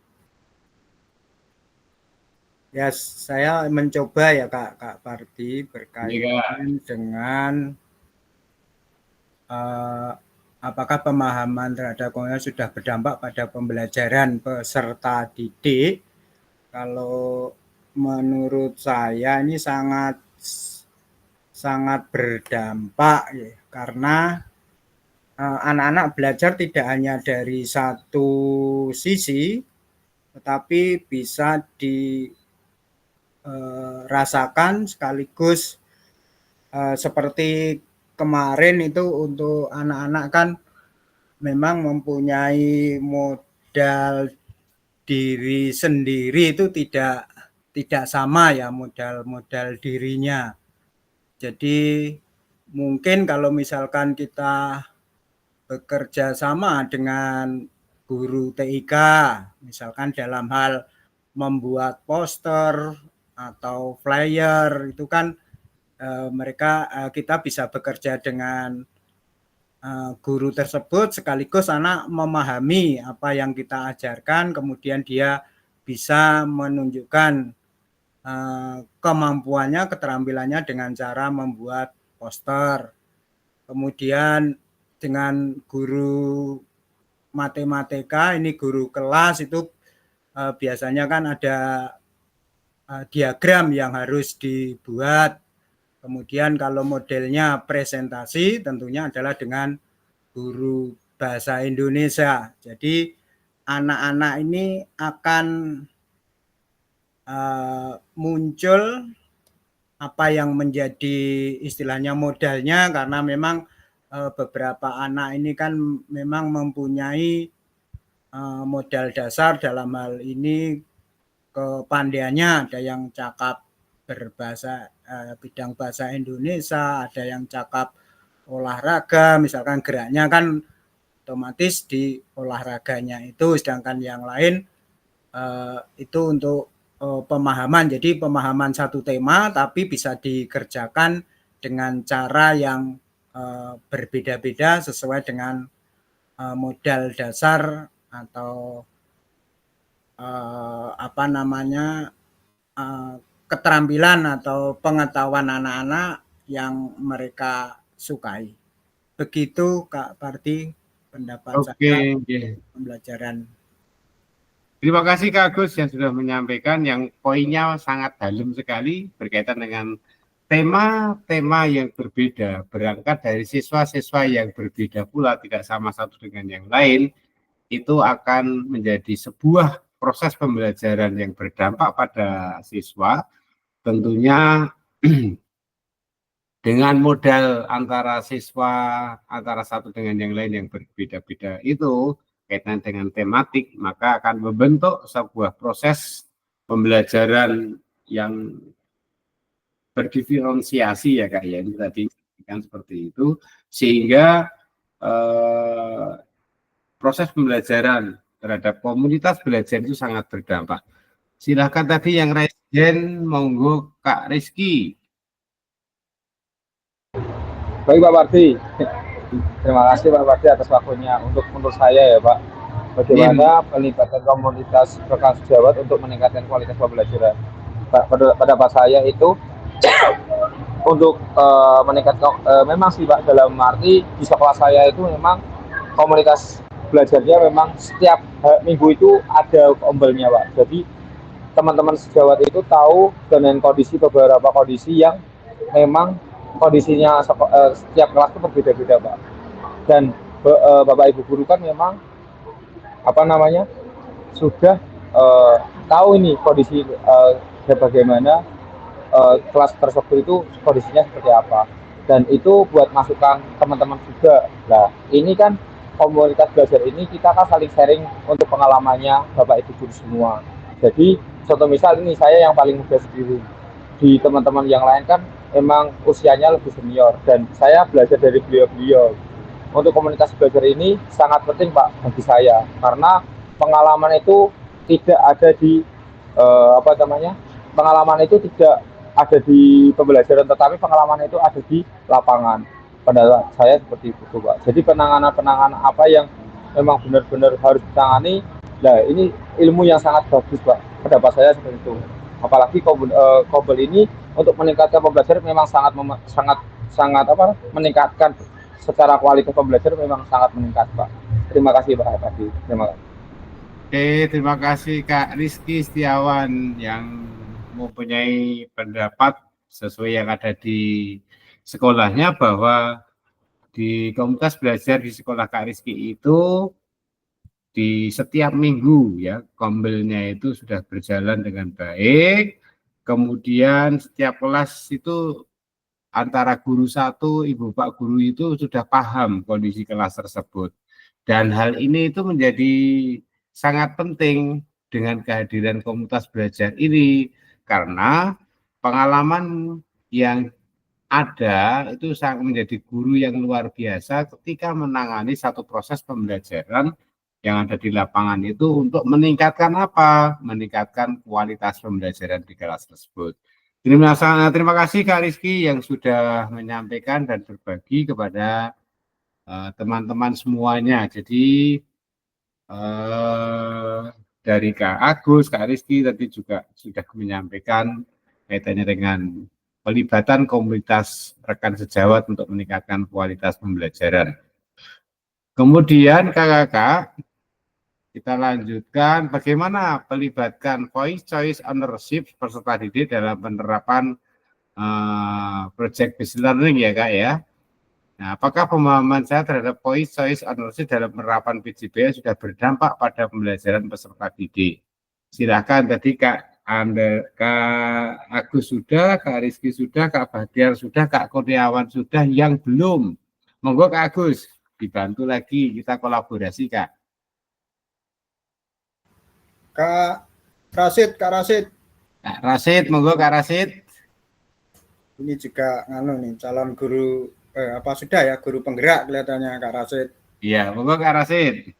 Ya, saya mencoba ya Kak Parti berkaitan dengan apakah pemahaman terhadap komunitas sudah berdampak pada pembelajaran peserta didik. Kalau menurut saya ini sangat berdampak ya, karena anak-anak belajar tidak hanya dari satu sisi, tetapi bisa dirasakan sekaligus seperti kemarin itu untuk anak-anak kan memang mempunyai modal diri sendiri itu tidak sama ya modal dirinya. Jadi mungkin kalau misalkan kita bekerja sama dengan guru TIK, misalkan dalam hal membuat poster atau flyer, itu kan kita bisa bekerja dengan guru tersebut sekaligus anak memahami apa yang kita ajarkan, kemudian dia bisa menunjukkan kemampuannya, keterampilannya dengan cara membuat poster. Kemudian dengan guru matematika, ini guru kelas itu biasanya kan ada diagram yang harus dibuat. Kemudian kalau modelnya presentasi tentunya adalah dengan guru bahasa Indonesia. Jadi anak-anak ini akan muncul apa yang menjadi istilahnya modalnya, karena memang beberapa anak ini kan memang mempunyai modal dasar dalam hal ini kepandaiannya, ada yang cakap berbahasa bidang bahasa Indonesia, ada yang cakap olahraga, misalkan geraknya kan otomatis di olahraganya itu, sedangkan yang lain itu untuk pemahaman. Jadi pemahaman satu tema tapi bisa dikerjakan dengan cara yang berbeda-beda sesuai dengan modal dasar atau keterampilan atau pengetahuan anak-anak yang mereka sukai. Begitu Kak Parti pendapat saya pembelajaran. Terima kasih Kak Agus yang sudah menyampaikan yang poinnya sangat dalam sekali berkaitan dengan tema-tema yang berbeda, berangkat dari siswa-siswa yang berbeda pula, tidak sama satu dengan yang lain, itu akan menjadi sebuah proses pembelajaran yang berdampak pada siswa, tentunya dengan modal antara siswa, antara satu dengan yang lain yang berbeda-beda itu, kaitan dengan tematik, maka akan membentuk sebuah proses pembelajaran yang berdiferensiasi ya Kak ya, ini tadi kan seperti itu, sehingga proses pembelajaran terhadap komunitas belajar itu sangat berdampak. Silakan tadi yang Residen, monggo Kak Rizky. Baik Pak Parti, terima kasih Pak Parti atas waktunya. Menurut saya ya Pak, bagaimana pelibatan komunitas rekan sejawat untuk meningkatkan kualitas pembelajaran. Pendapat saya itu untuk meningkatkan, memang sih Pak, dalam arti di sekolah saya itu memang komunitas belajarnya memang setiap minggu itu ada ombelnya Pak. Jadi teman-teman sejawat itu tahu dengan beberapa kondisi yang memang kondisinya setiap kelas itu berbeda-beda Pak. Dan Bapak Ibu guru kan memang sudah tahu ini kondisi bagaimana kelas tersebut itu kondisinya seperti apa, dan itu buat masukan teman-teman juga. Nah ini kan komunitas belajar ini kita kan saling sharing untuk pengalamannya Bapak Ibu guru semua. Jadi contoh misal ini saya yang paling muda sendiri, di teman-teman yang lain kan memang usianya lebih senior dan saya belajar dari beliau-beliau. Untuk komunitas belajar ini sangat penting Pak bagi saya karena pengalaman itu tidak ada di pengalaman itu tidak ada di pembelajaran, tetapi pengalaman itu ada di lapangan. Pada saya seperti itu Pak. Jadi penanganan apa yang memang benar-benar harus ditangani, nah ini ilmu yang sangat bagus Pak. Pendapat saya seperti itu. Apalagi Kobel ini untuk meningkatkan pembelajaran memang sangat meningkatkan secara kualitas pembelajaran memang sangat meningkat Pak. Terima kasih Pak Hadi. Terima kasih. Oke, terima kasih Kak Rizky Setiawan yang mempunyai pendapat sesuai yang ada di sekolahnya bahwa di komunitas belajar di sekolah Kak Rizky itu di setiap minggu ya kombelnya itu sudah berjalan dengan baik. Kemudian setiap kelas itu antara guru satu, ibu pak guru itu sudah paham kondisi kelas tersebut. Dan hal ini itu menjadi sangat penting dengan kehadiran komunitas belajar ini karena pengalaman yang ada itu sangat menjadi guru yang luar biasa ketika menangani satu proses pembelajaran yang ada di lapangan itu untuk meningkatkan apa? Meningkatkan kualitas pembelajaran di kelas tersebut. Terima kasih Kak Rizky yang sudah menyampaikan dan berbagi kepada teman-teman semuanya. Jadi dari Kak Agus, Kak Rizky tadi juga sudah menyampaikan kaitannya dengan pelibatan komunitas rekan sejawat untuk meningkatkan kualitas pembelajaran. Kemudian kakak, kita lanjutkan bagaimana melibatkan voice choice ownership peserta didik dalam penerapan project based learning ya Kak ya. Nah, apakah pemahaman saya terhadap voice choice ownership dalam penerapan PJBL sudah berdampak pada pembelajaran peserta didik? Silakan tadi Kak Agus sudah, Kak Rizky sudah, Kak Bahtiar sudah, Kak Kurniawan sudah, yang belum. Monggo Kak Agus, dibantu lagi kita kolaborasi Kak. Kak Rasid. Kak Rasid, monggo Kak Rasid. Ini juga nih calon guru sudah ya guru penggerak kelihatannya Kak Rasid. Iya, monggo Kak Rasid.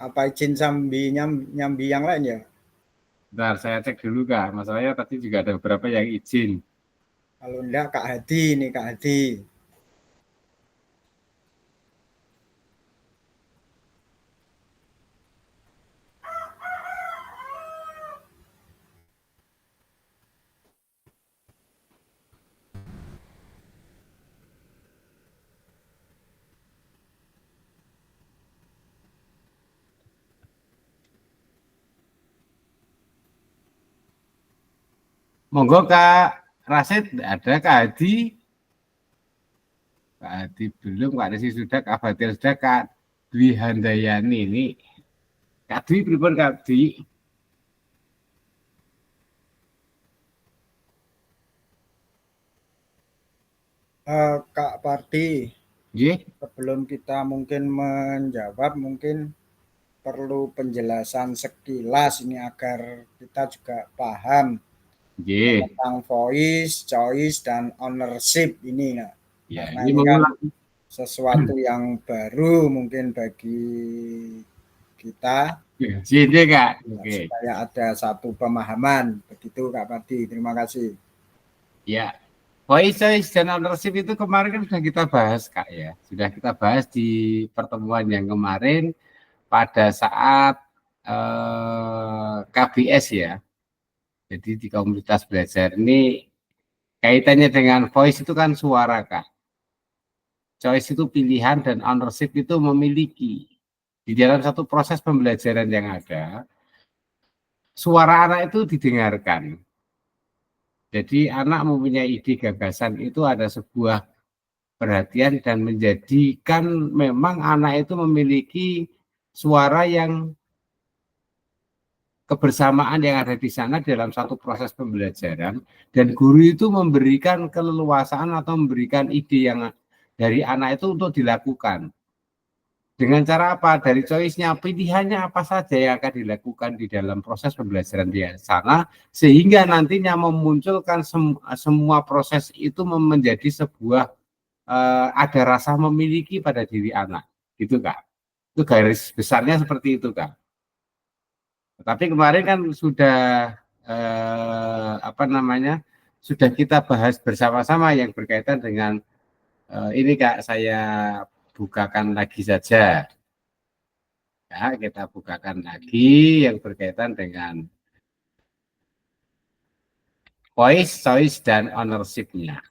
Apa izin nyambi yang lain ya? Bentar, saya cek dulu Kak. Masalahnya tadi juga ada beberapa yang izin. Kalau enggak Kak Hadi nih Kak Hadi. Monggo Kak Rasid, ada Kak Hadi? Kak Hadi belum, Kak Rizky sudah, Kak Bahtiar sudah, Kak Dwi Handayani ini. Kak Dwi pripun Kak Dwi? Kak Pardi, sebelum kita mungkin menjawab, mungkin perlu penjelasan sekilas ini agar kita juga paham tentang voice, choice, dan ownership ini. Nah. Ya, karena ini kan sesuatu yang baru mungkin bagi kita. Jadi Kak, supaya ada satu pemahaman. Begitu Kak Pardi, terima kasih. Ya, voice choice dan ownership itu kemarin kan sudah kita bahas Kak ya. Sudah kita bahas di pertemuan yang kemarin pada saat KBS ya. Jadi di komunitas belajar ini kaitannya dengan voice itu kan suara Kak. Choice itu pilihan dan ownership itu memiliki. Di dalam satu proses pembelajaran yang ada, suara anak itu didengarkan. Jadi anak mempunyai ide gagasan itu ada sebuah perhatian dan menjadikan memang anak itu memiliki suara yang kebersamaan yang ada di sana dalam satu proses pembelajaran dan guru itu memberikan keleluasaan atau memberikan ide yang dari anak itu untuk dilakukan. Dengan cara apa? Dari choice-nya, pilihannya apa saja yang akan dilakukan di dalam proses pembelajaran di sana, sehingga nantinya memunculkan semua proses itu menjadi sebuah ada rasa memiliki pada diri anak, gitu Kak. Itu garis besarnya seperti itu Kak. Tapi kemarin kan sudah sudah kita bahas bersama-sama yang berkaitan dengan ini Kak, saya bukakan lagi saja. Ya, kita bukakan lagi yang berkaitan dengan voice, choice, dan ownership-nya.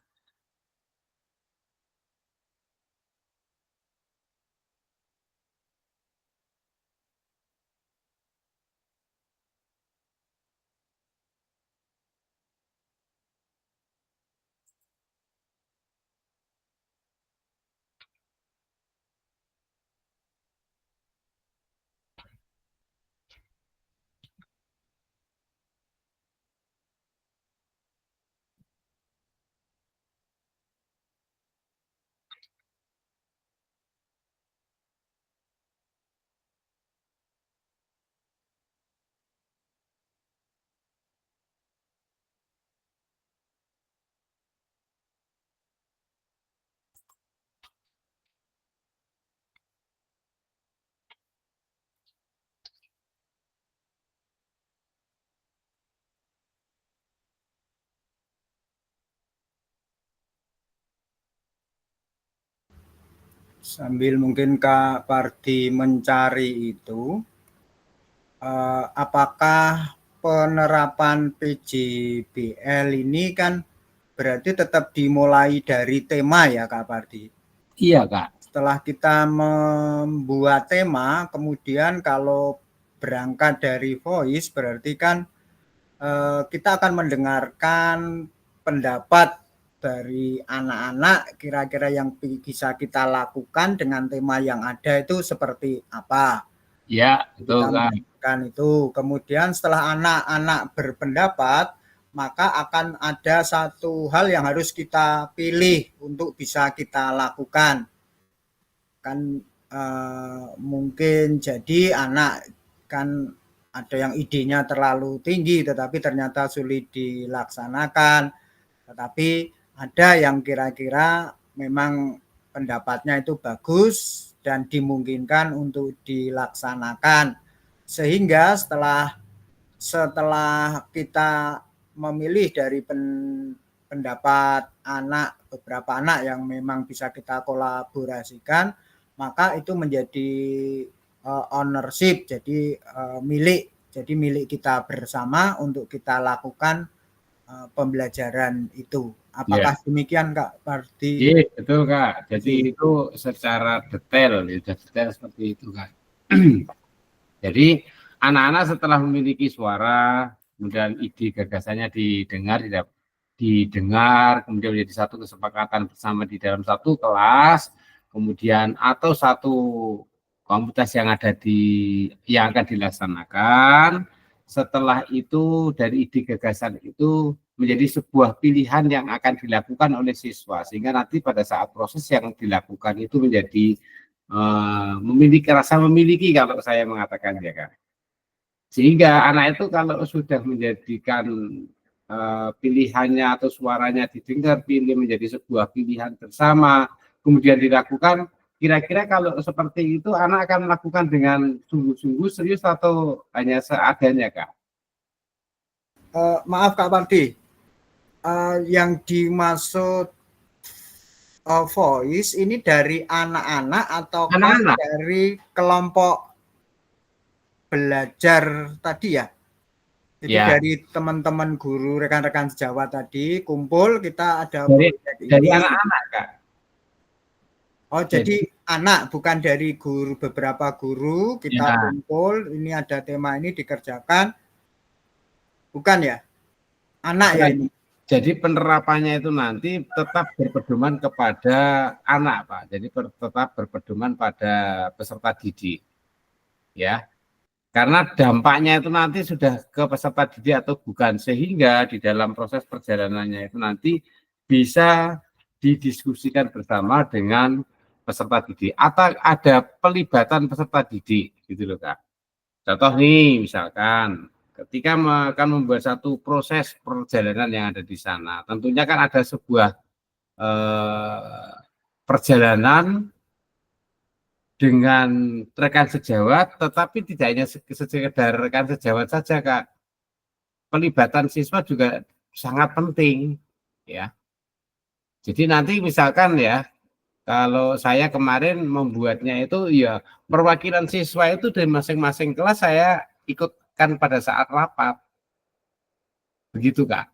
Sambil mungkin Kak Pardi mencari itu, apakah penerapan PJBL ini kan berarti tetap dimulai dari tema ya Kak Pardi? Iya Kak. Setelah kita membuat tema, kemudian kalau berangkat dari voice berarti kan kita akan mendengarkan pendapat dari anak-anak kira-kira yang bisa kita lakukan dengan tema yang ada itu seperti apa. Ya, betul Kan itu. Kemudian setelah anak-anak berpendapat, maka akan ada satu hal yang harus kita pilih untuk bisa kita lakukan. Kan mungkin jadi anak kan ada yang idenya terlalu tinggi tetapi ternyata sulit dilaksanakan. Tetapi ada yang kira-kira memang pendapatnya itu bagus dan dimungkinkan untuk dilaksanakan. Sehingga setelah kita memilih dari pendapat anak, beberapa anak yang memang bisa kita kolaborasikan, maka itu menjadi ownership, jadi milik kita bersama untuk kita lakukan pembelajaran itu. Apakah demikian Kak Pardi? Iya, betul Kak. Jadi itu secara detail seperti itu Kak. Jadi anak-anak setelah memiliki suara, kemudian ide gagasannya didengar, kemudian menjadi satu kesepakatan bersama di dalam satu kelas, kemudian atau satu komunitas yang akan dilaksanakan. Setelah itu dari ide gagasan itu menjadi sebuah pilihan yang akan dilakukan oleh siswa, sehingga nanti pada saat proses yang dilakukan itu menjadi memiliki rasa memiliki, kalau saya mengatakan ya Kak. Sehingga anak itu kalau sudah menjadikan pilihannya atau suaranya didengar, pilih menjadi sebuah pilihan bersama, kemudian dilakukan, kira-kira kalau seperti itu anak akan melakukan dengan sungguh-sungguh serius atau hanya seadanya Kak? Maaf Kak Pardi, yang dimaksud voice ini dari anak-anak atau dari kelompok belajar tadi ya? Jadi dari teman-teman guru, rekan-rekan sejawat tadi kumpul, kita ada dari anak-anak Kak. Oh, jadi anak, bukan dari guru, beberapa guru kita kumpul, ini ada tema ini dikerjakan, bukan ya? Anak ya ini. Jadi penerapannya itu nanti tetap berpedoman kepada anak Pak. Jadi tetap berpedoman pada peserta didik, ya. Karena dampaknya itu nanti sudah ke peserta didik atau bukan, sehingga di dalam proses perjalanannya itu nanti bisa didiskusikan bersama dengan peserta didik atau ada pelibatan peserta didik gitu loh Kak. Contoh nih misalkan ketika akan membuat satu proses perjalanan yang ada di sana, tentunya kan ada sebuah perjalanan dengan rekan sejawat, tetapi tidak hanya sekedar rekan sejawat saja Kak. Pelibatan siswa juga sangat penting ya. Jadi nanti misalkan ya, kalau saya kemarin membuatnya itu ya perwakilan siswa itu dari masing-masing kelas saya ikutkan pada saat rapat. Begitu Kak.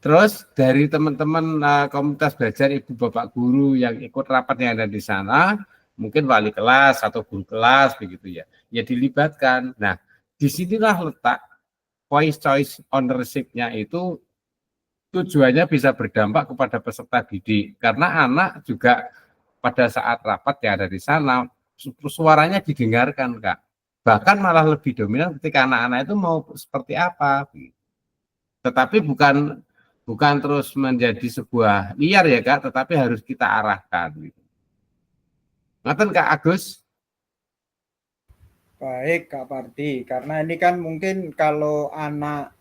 Terus dari teman-teman komunitas belajar ibu bapak guru yang ikut rapat yang ada di sana, mungkin wali kelas atau guru kelas begitu ya, ya dilibatkan. Nah, disinilah letak voice choice ownership-nya itu tujuannya bisa berdampak kepada peserta didik karena anak juga pada saat rapat yang ada di sana suaranya didengarkan Kak. Bahkan malah lebih dominan ketika anak-anak itu mau seperti apa. Tetapi bukan terus menjadi sebuah liar ya Kak, tetapi harus kita arahkan. Ngaten Kak Agus? Baik Kak Pardi, karena ini kan mungkin kalau anak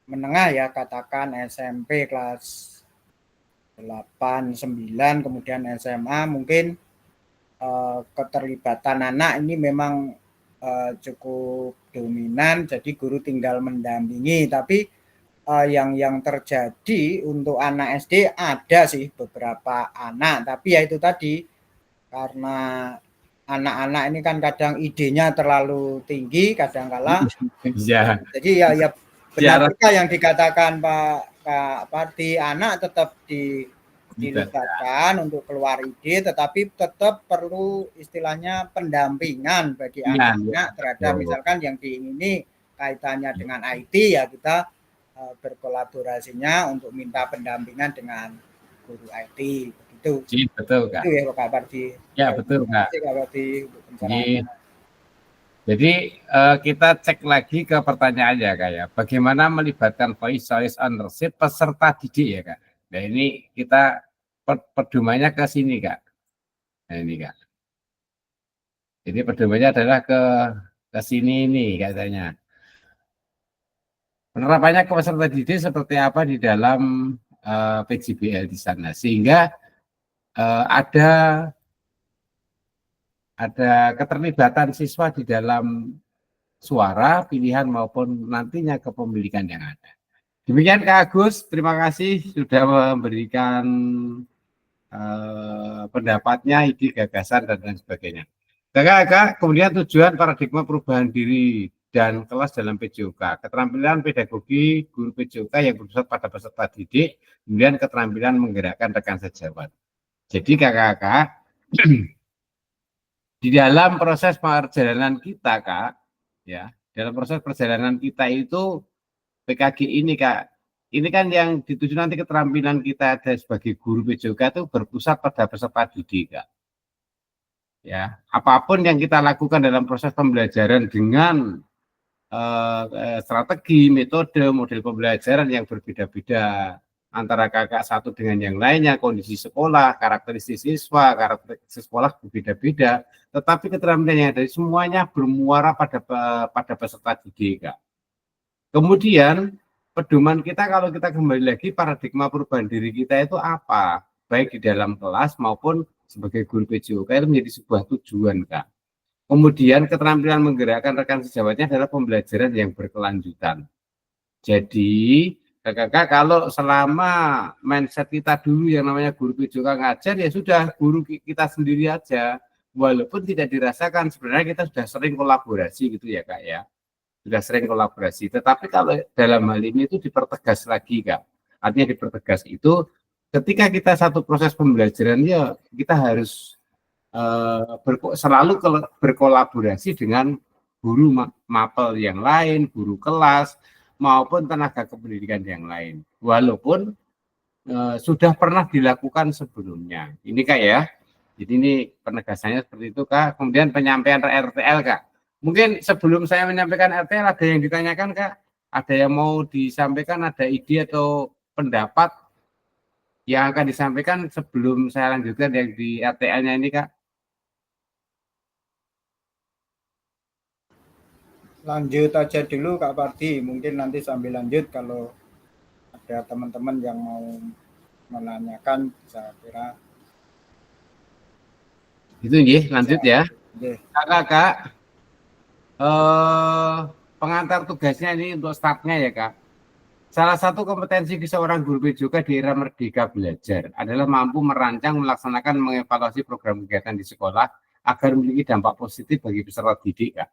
menengah ya, katakan SMP kelas 8, 9, kemudian SMA, mungkin keterlibatan anak ini memang cukup dominan, jadi guru tinggal mendampingi. Tapi yang terjadi untuk anak SD ada sih beberapa anak, tapi ya itu tadi, karena anak-anak ini kan kadang idenya terlalu tinggi, kadang-kala Ya. jadi ya benar juga yang dikatakan Pak Pardi, anak tetap dilibatkan untuk keluar ide, tetapi tetap perlu istilahnya pendampingan bagi anak-anak terhadap misalkan yang diingini kaitannya dengan IT, ya kita berkolaborasinya untuk minta pendampingan dengan guru IT begitu. Betul Kak. Itu ya Pak Pardi. Ya betul Kak. Terima kasih Pak Pardi untuk pencerahannya. Jadi kita cek lagi ke pertanyaannya Kak ya. Bagaimana melibatkan voice choice ownership peserta didik ya Kak. Nah ini kita pedomannya ke sini Kak. Nah ini Kak. Jadi pedomannya adalah ke sini nih katanya. Penerapannya ke peserta didik seperti apa di dalam PJBL di sana, sehingga ada keterlibatan siswa di dalam suara, pilihan maupun nantinya kepemilikan yang ada. Demikian Kak Agus, terima kasih sudah memberikan pendapatnya, ide, gagasan, dan lain sebagainya. Kakak, kemudian tujuan paradigma perubahan diri dan kelas dalam PJOK, keterampilan pedagogi guru PJOK yang berpusat pada peserta didik, kemudian keterampilan menggerakkan rekan sejawat. Jadi kakak-kakak, di dalam proses perjalanan kita Kak, ya, dalam proses perjalanan kita itu PKG ini Kak, ini kan yang dituju nanti keterampilan kita ada sebagai guru PJOK itu berpusat pada peserta didik Kak. Ya, apapun yang kita lakukan dalam proses pembelajaran dengan strategi, metode, model pembelajaran yang berbeda-beda antara kakak satu dengan yang lainnya, kondisi sekolah, karakteristik siswa, karakteristik sekolah berbeda-beda, tetapi keterampilan yang dari semuanya bermuara pada peserta didik Kak. Kemudian pedoman kita kalau kita kembali lagi paradigma perubahan diri kita itu apa? Baik di dalam kelas maupun sebagai guru PJOK itu menjadi sebuah tujuan Kak. Kemudian keterampilan menggerakkan rekan sejawatnya adalah pembelajaran yang berkelanjutan. Jadi kakak kalau selama mindset kita dulu yang namanya guru PJOK ngajar, ya sudah guru kita sendiri aja. Walaupun tidak dirasakan sebenarnya kita sudah sering kolaborasi gitu ya Kak ya. Sudah sering kolaborasi. Tetapi kalau dalam hal ini itu dipertegas lagi Kak. Artinya dipertegas itu ketika kita satu proses pembelajaran ya kita harus selalu berkolaborasi dengan guru mapel yang lain, guru kelas, maupun tenaga kependidikan yang lain. Walaupun sudah pernah dilakukan sebelumnya. Ini Kak ya. Jadi ini penegasannya seperti itu Kak. Kemudian penyampaian RTL Kak. Mungkin sebelum saya menyampaikan RTL ada yang ditanyakan Kak? Ada yang mau disampaikan, ada ide atau pendapat yang akan disampaikan sebelum saya lanjutkan yang di RTA-nya ini, Kak? Lanjut aja dulu Kak Pardi, mungkin nanti sambil lanjut kalau ada teman-teman yang mau menanyakan, saya kira. Itu nggih, lanjut ya. Nggih. Kak, pengantar tugasnya ini untuk startnya ya, Kak. Salah satu kompetensi seorang guru PJOK di era merdeka belajar adalah mampu merancang, melaksanakan, mengevaluasi program kegiatan di sekolah agar memiliki dampak positif bagi peserta didik, Kak.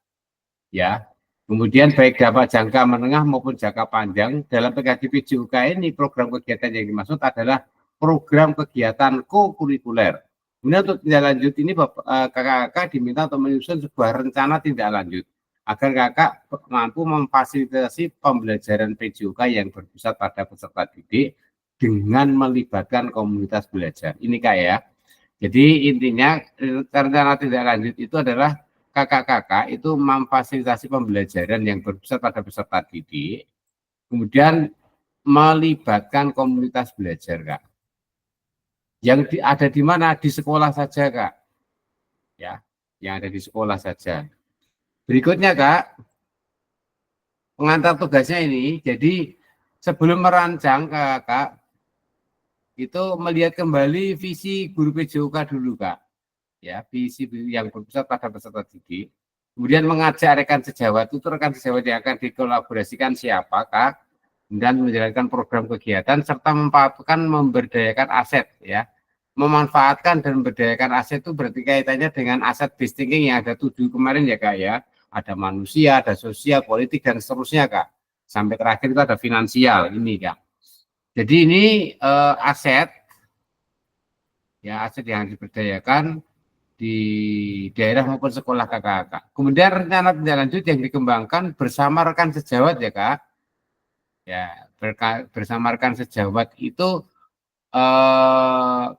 Ya. Kemudian baik dampak jangka menengah maupun jangka panjang dalam PKG PJOK ini, program kegiatan yang dimaksud adalah program kegiatan kokurikuler. Kemudian untuk tindak lanjut ini kakak-kakak diminta untuk menyusun sebuah rencana tindak lanjut agar kakak mampu memfasilitasi pembelajaran PJOK yang berpusat pada peserta didik dengan melibatkan komunitas belajar. Ini Kak ya. Jadi intinya rencana tindak lanjut itu adalah kakak-kakak itu memfasilitasi pembelajaran yang berpusat pada peserta didik, kemudian melibatkan komunitas belajar, Kak. Yang ada di mana? Di sekolah saja, Kak. Ya, yang ada di sekolah saja. Berikutnya, Kak, pengantar tugasnya ini, jadi sebelum merancang, Kak, itu melihat kembali visi guru PJOK dulu, Kak. Ya, visi yang berpusat pada peserta didik. Kemudian mengajak rekan sejawat, itu rekan sejawat yang akan dikolaborasikan siapakah, dan menjalankan program kegiatan serta memberdayakan aset ya. Memanfaatkan dan memberdayakan aset itu berarti kaitannya dengan aset based thinking yang ada 7 kemarin ya Kak ya. Ada manusia, ada sosial, politik dan seterusnya Kak. Sampai terakhir itu ada finansial ini Kak. Jadi ini aset ya, aset yang diberdayakan di daerah maupun sekolah kakak-kakak. Kemudian rencana tindak lanjut yang dikembangkan bersama rekan sejawat ya Kak. Ya, bersama rekan sejawat itu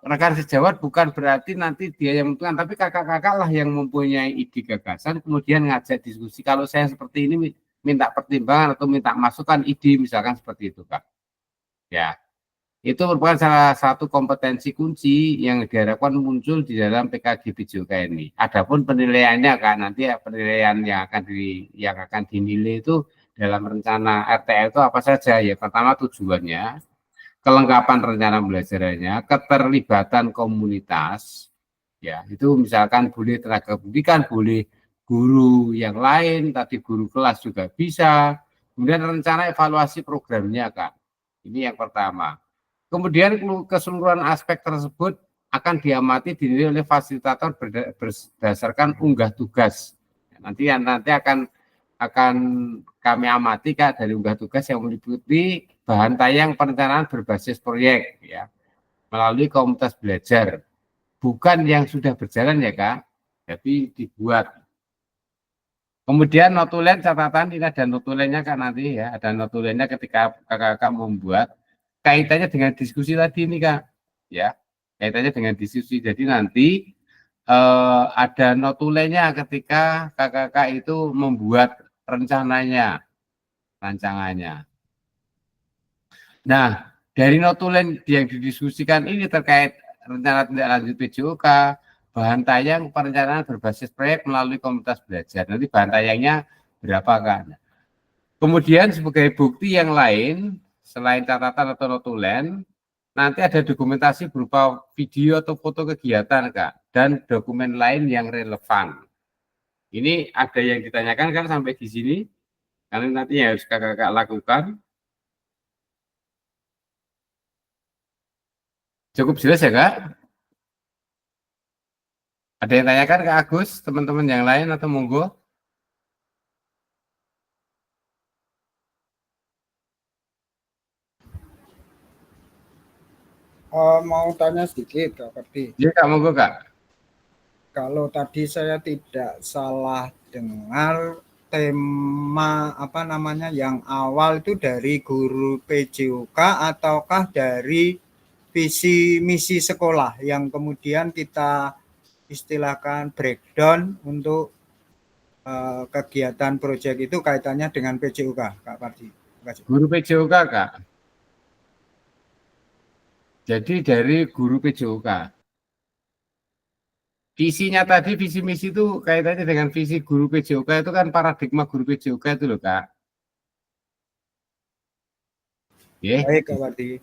rekan sejawat bukan berarti nanti dia yang menentukan, tapi kakak-kakak lah yang mempunyai ide gagasan, kemudian ngajak diskusi. Kalau saya seperti ini minta pertimbangan atau minta masukan ide misalkan seperti itu Kak. Ya. Itu merupakan salah satu kompetensi kunci yang diharapkan muncul di dalam PKG PJOK ini. Adapun penilaiannya Kak, nanti penilaian yang akan dinilai itu dalam rencana RTL itu apa saja ya? Pertama tujuannya, kelengkapan rencana belajarannya, keterlibatan komunitas, ya itu misalkan boleh tenaga pendidikan, boleh guru yang lain, tadi guru kelas juga bisa. Kemudian rencana evaluasi programnya Kak, ini yang pertama. Kemudian keseluruhan aspek tersebut akan diamati dinilai oleh fasilitator berdasarkan unggah tugas. Nanti akan kami amati Kak dari unggah tugas yang meliputi bahan tayang perencanaan berbasis proyek ya melalui komunitas belajar. Bukan yang sudah berjalan ya Kak, tapi dibuat. Kemudian notulen catatan, ini ada notulennya Kak nanti ya, ada notulennya ketika kakak-kakak membuat. Kaitannya dengan diskusi tadi ini Kak, ya kaitannya dengan diskusi. Jadi nanti ada notulennya ketika kakak-kakak itu membuat rancangannya. Nah dari notulen yang didiskusikan ini terkait rencana tindak lanjut PJOK, bahan tayang perencanaan berbasis proyek melalui komunitas belajar. Nanti bahan tayangnya berapa Kak? Kemudian sebagai bukti yang lain selain catatan atau notulen, nanti ada dokumentasi berupa video atau foto kegiatan Kak, dan dokumen lain yang relevan. Ini ada yang ditanyakan kan sampai di sini, karena nanti harus kakak-kakak lakukan. Cukup jelas ya Kak? Ada yang tanyakan ke Agus, teman-teman yang lain atau monggo? Mau tanya sedikit Kak Pardi. Ya Kak, monggo Kak. Kalau tadi saya tidak salah dengar tema apa namanya yang awal itu dari guru PJOK ataukah dari visi misi sekolah yang kemudian kita istilahkan breakdown untuk kegiatan proyek itu kaitannya dengan PJOK Kak Pardi. Guru PJOK Kak. Jadi dari guru PJOK. Visinya tadi, visi misi itu kaitannya dengan visi guru PJOK itu kan paradigma guru PJOK itu loh Kak. Baik, Kak Wardi.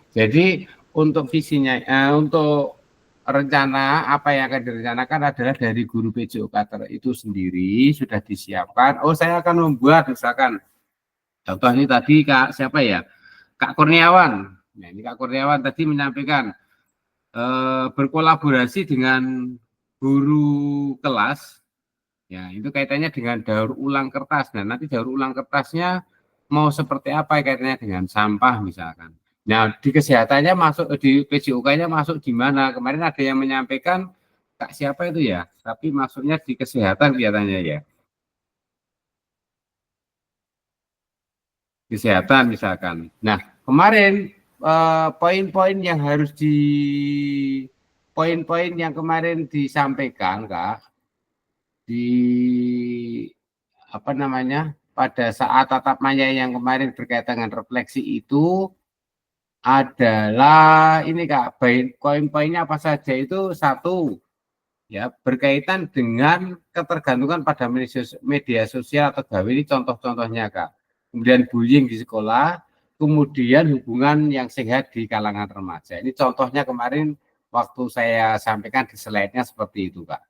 Jadi untuk visinya, untuk rencana apa yang akan direncanakan adalah dari guru PJOK itu sendiri sudah disiapkan. Oh, saya akan membuat misalkan contoh ini tadi Kak siapa ya? Kak Kurniawan. Nah, ini Kak Kurniawan tadi menyampaikan berkolaborasi dengan guru kelas. Ya, itu kaitannya dengan daur ulang kertas. Nah, nanti daur ulang kertasnya mau seperti apa kaitannya dengan sampah misalkan. Nah, di kesehatannya masuk, di PJOK-nya masuk di mana? Kemarin ada yang menyampaikan, Kak siapa itu ya? Tapi masuknya di kesehatan kelihatannya ya. Kesehatan misalkan. Nah, kemarin poin-poin yang harus poin-poin yang kemarin disampaikan, Kak, di apa namanya? Pada saat tatap maya yang kemarin berkaitan dengan refleksi itu adalah ini Kak, poin-poinnya apa saja itu satu ya berkaitan dengan ketergantungan pada media sosial atau gawe ini contoh-contohnya Kak. Kemudian bullying di sekolah, kemudian hubungan yang sehat di kalangan remaja. Ini contohnya kemarin waktu saya sampaikan di slide-nya seperti itu Kak.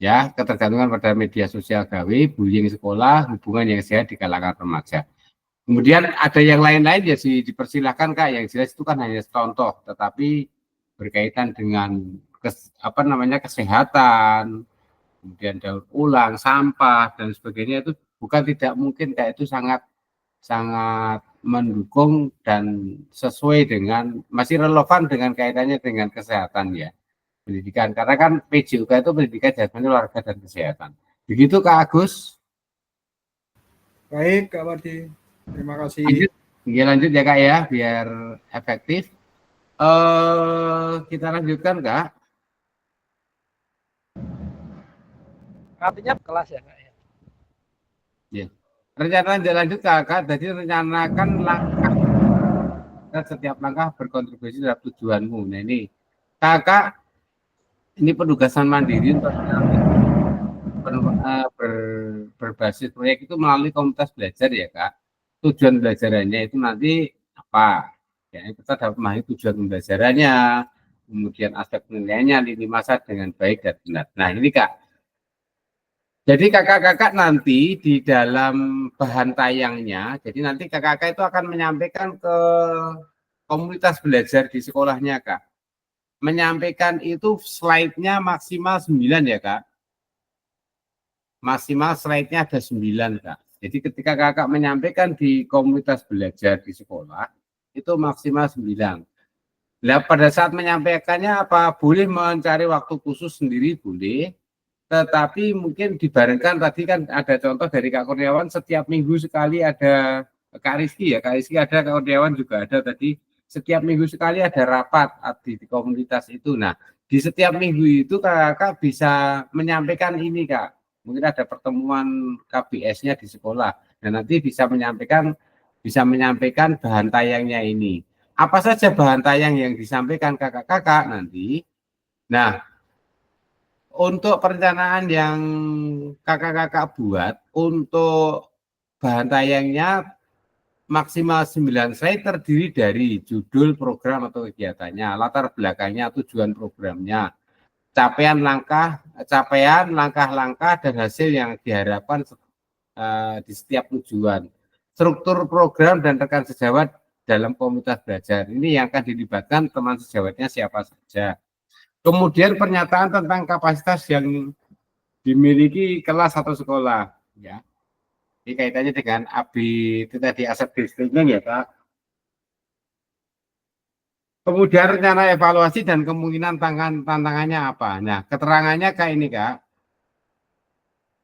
Ya, ketergantungan pada media sosial gawe, bullying sekolah, hubungan yang sehat di kalangan remaja. Kemudian ada yang lain-lain ya sih dipersilahkan Kak, yang jelas itu kan hanya contoh, tetapi berkaitan dengan kesehatan, kemudian daur ulang, sampah dan sebagainya itu bukan tidak mungkin Kak, itu sangat mendukung dan sesuai dengan masih relevan dengan kaitannya dengan kesehatan ya. Pendidikan, karena kan PJOK itu pendidikan jasmani, olahraga dan kesehatan. Begitu Kak Agus. Baik, Kak Wardi. Terima kasih. Lanjut ya Kak ya, biar efektif. Kita lanjutkan Kak. Artinya kelas ya Kak ya. Ya. Rencana lanjut Kak. Jadi rencanakan langkah dan setiap langkah berkontribusi terhadap tujuanmu. Nah ini Kakak ini penugasan mandiri untuk berbasis proyek itu melalui komunitas belajar ya Kak. Tujuan belajarannya itu nanti apa? Ya, kita dapat memahami tujuan pembelajarannya, kemudian aspek penilaiannya, lini masa dengan baik dan benar. Nah ini Kak. Jadi kakak-kakak nanti di dalam bahan tayangnya, jadi nanti kakak-kakak itu akan menyampaikan ke komunitas belajar di sekolahnya Kak. Menyampaikan itu slide-nya maksimal 9 ya Kak. Maksimal slide-nya ada 9 Kak. Jadi ketika kakak menyampaikan di komunitas belajar di sekolah, itu maksimal 9. Nah pada saat menyampaikannya apa? Boleh mencari waktu khusus sendiri, boleh. Tetapi mungkin dibarengkan tadi kan ada contoh dari Kak Kurniawan, setiap minggu sekali ada Kak Rizky ya. Kak Rizky ada, Kak Kurniawan juga ada tadi. Setiap minggu sekali ada rapat di komunitas itu. Nah, di setiap minggu itu kakak bisa menyampaikan ini Kak. Mungkin ada pertemuan KBS-nya di sekolah. Dan nanti bisa menyampaikan bahan tayangnya ini. Apa saja bahan tayang yang disampaikan kakak-kakak nanti. Nah, untuk perencanaan yang kakak-kakak buat, untuk bahan tayangnya maksimal 9 slide terdiri dari judul program atau kegiatannya, latar belakangnya, tujuan programnya, capaian, langkah-langkah dan hasil yang diharapkan di setiap tujuan, struktur program dan rekan sejawat dalam komunitas belajar. Ini yang akan dilibatkan teman sejawatnya siapa saja. Kemudian pernyataan tentang kapasitas yang dimiliki kelas atau sekolah, ya. Ini kaitannya dengan ABI itu tadi, aset listening ya Pak. Kemudian rencana evaluasi dan kemungkinan tantangannya apa. Nah, keterangannya kayak ini Kak.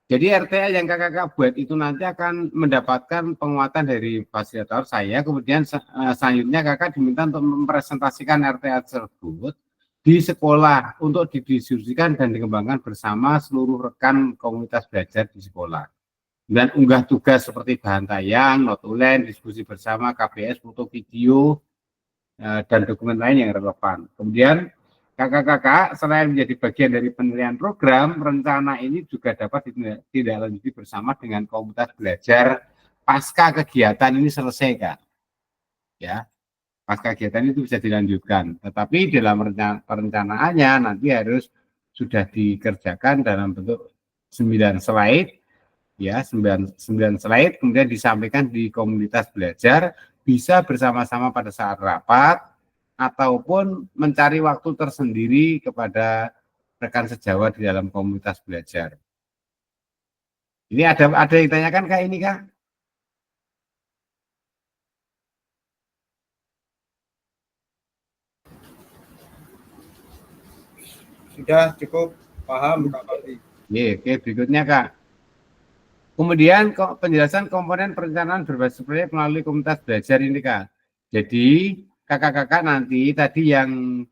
Jadi RTA yang kakak buat itu nanti akan mendapatkan penguatan dari fasilitator saya. Kemudian selanjutnya kakak diminta untuk mempresentasikan RTA tersebut di sekolah untuk didiskusikan dan dikembangkan bersama seluruh rekan komunitas belajar di sekolah. Dan unggah tugas seperti bahan tayang, notulen, diskusi bersama, KBS, foto, video. dan dokumen lain yang relevan. Kemudian kakak-kakak selain menjadi bagian dari penilaian program, rencana ini juga dapat ditindaklanjuti bersama dengan komunitas belajar pasca kegiatan ini selesai, Kak. Ya, pasca kegiatan itu bisa dilanjutkan. Tetapi dalam perencanaannya nanti harus sudah dikerjakan dalam bentuk 9 slide, ya 9 slide, kemudian disampaikan di komunitas belajar, bisa bersama-sama pada saat rapat, ataupun mencari waktu tersendiri kepada rekan sejawat di dalam komunitas belajar. Ini ada yang ditanyakan Kak ini Kak? Sudah cukup paham Kak Parti. Oke, berikutnya Kak. Kemudian penjelasan komponen perencanaan berbasis proyek melalui komunitas belajar ini Kak. Jadi kakak-kakak nanti tadi yang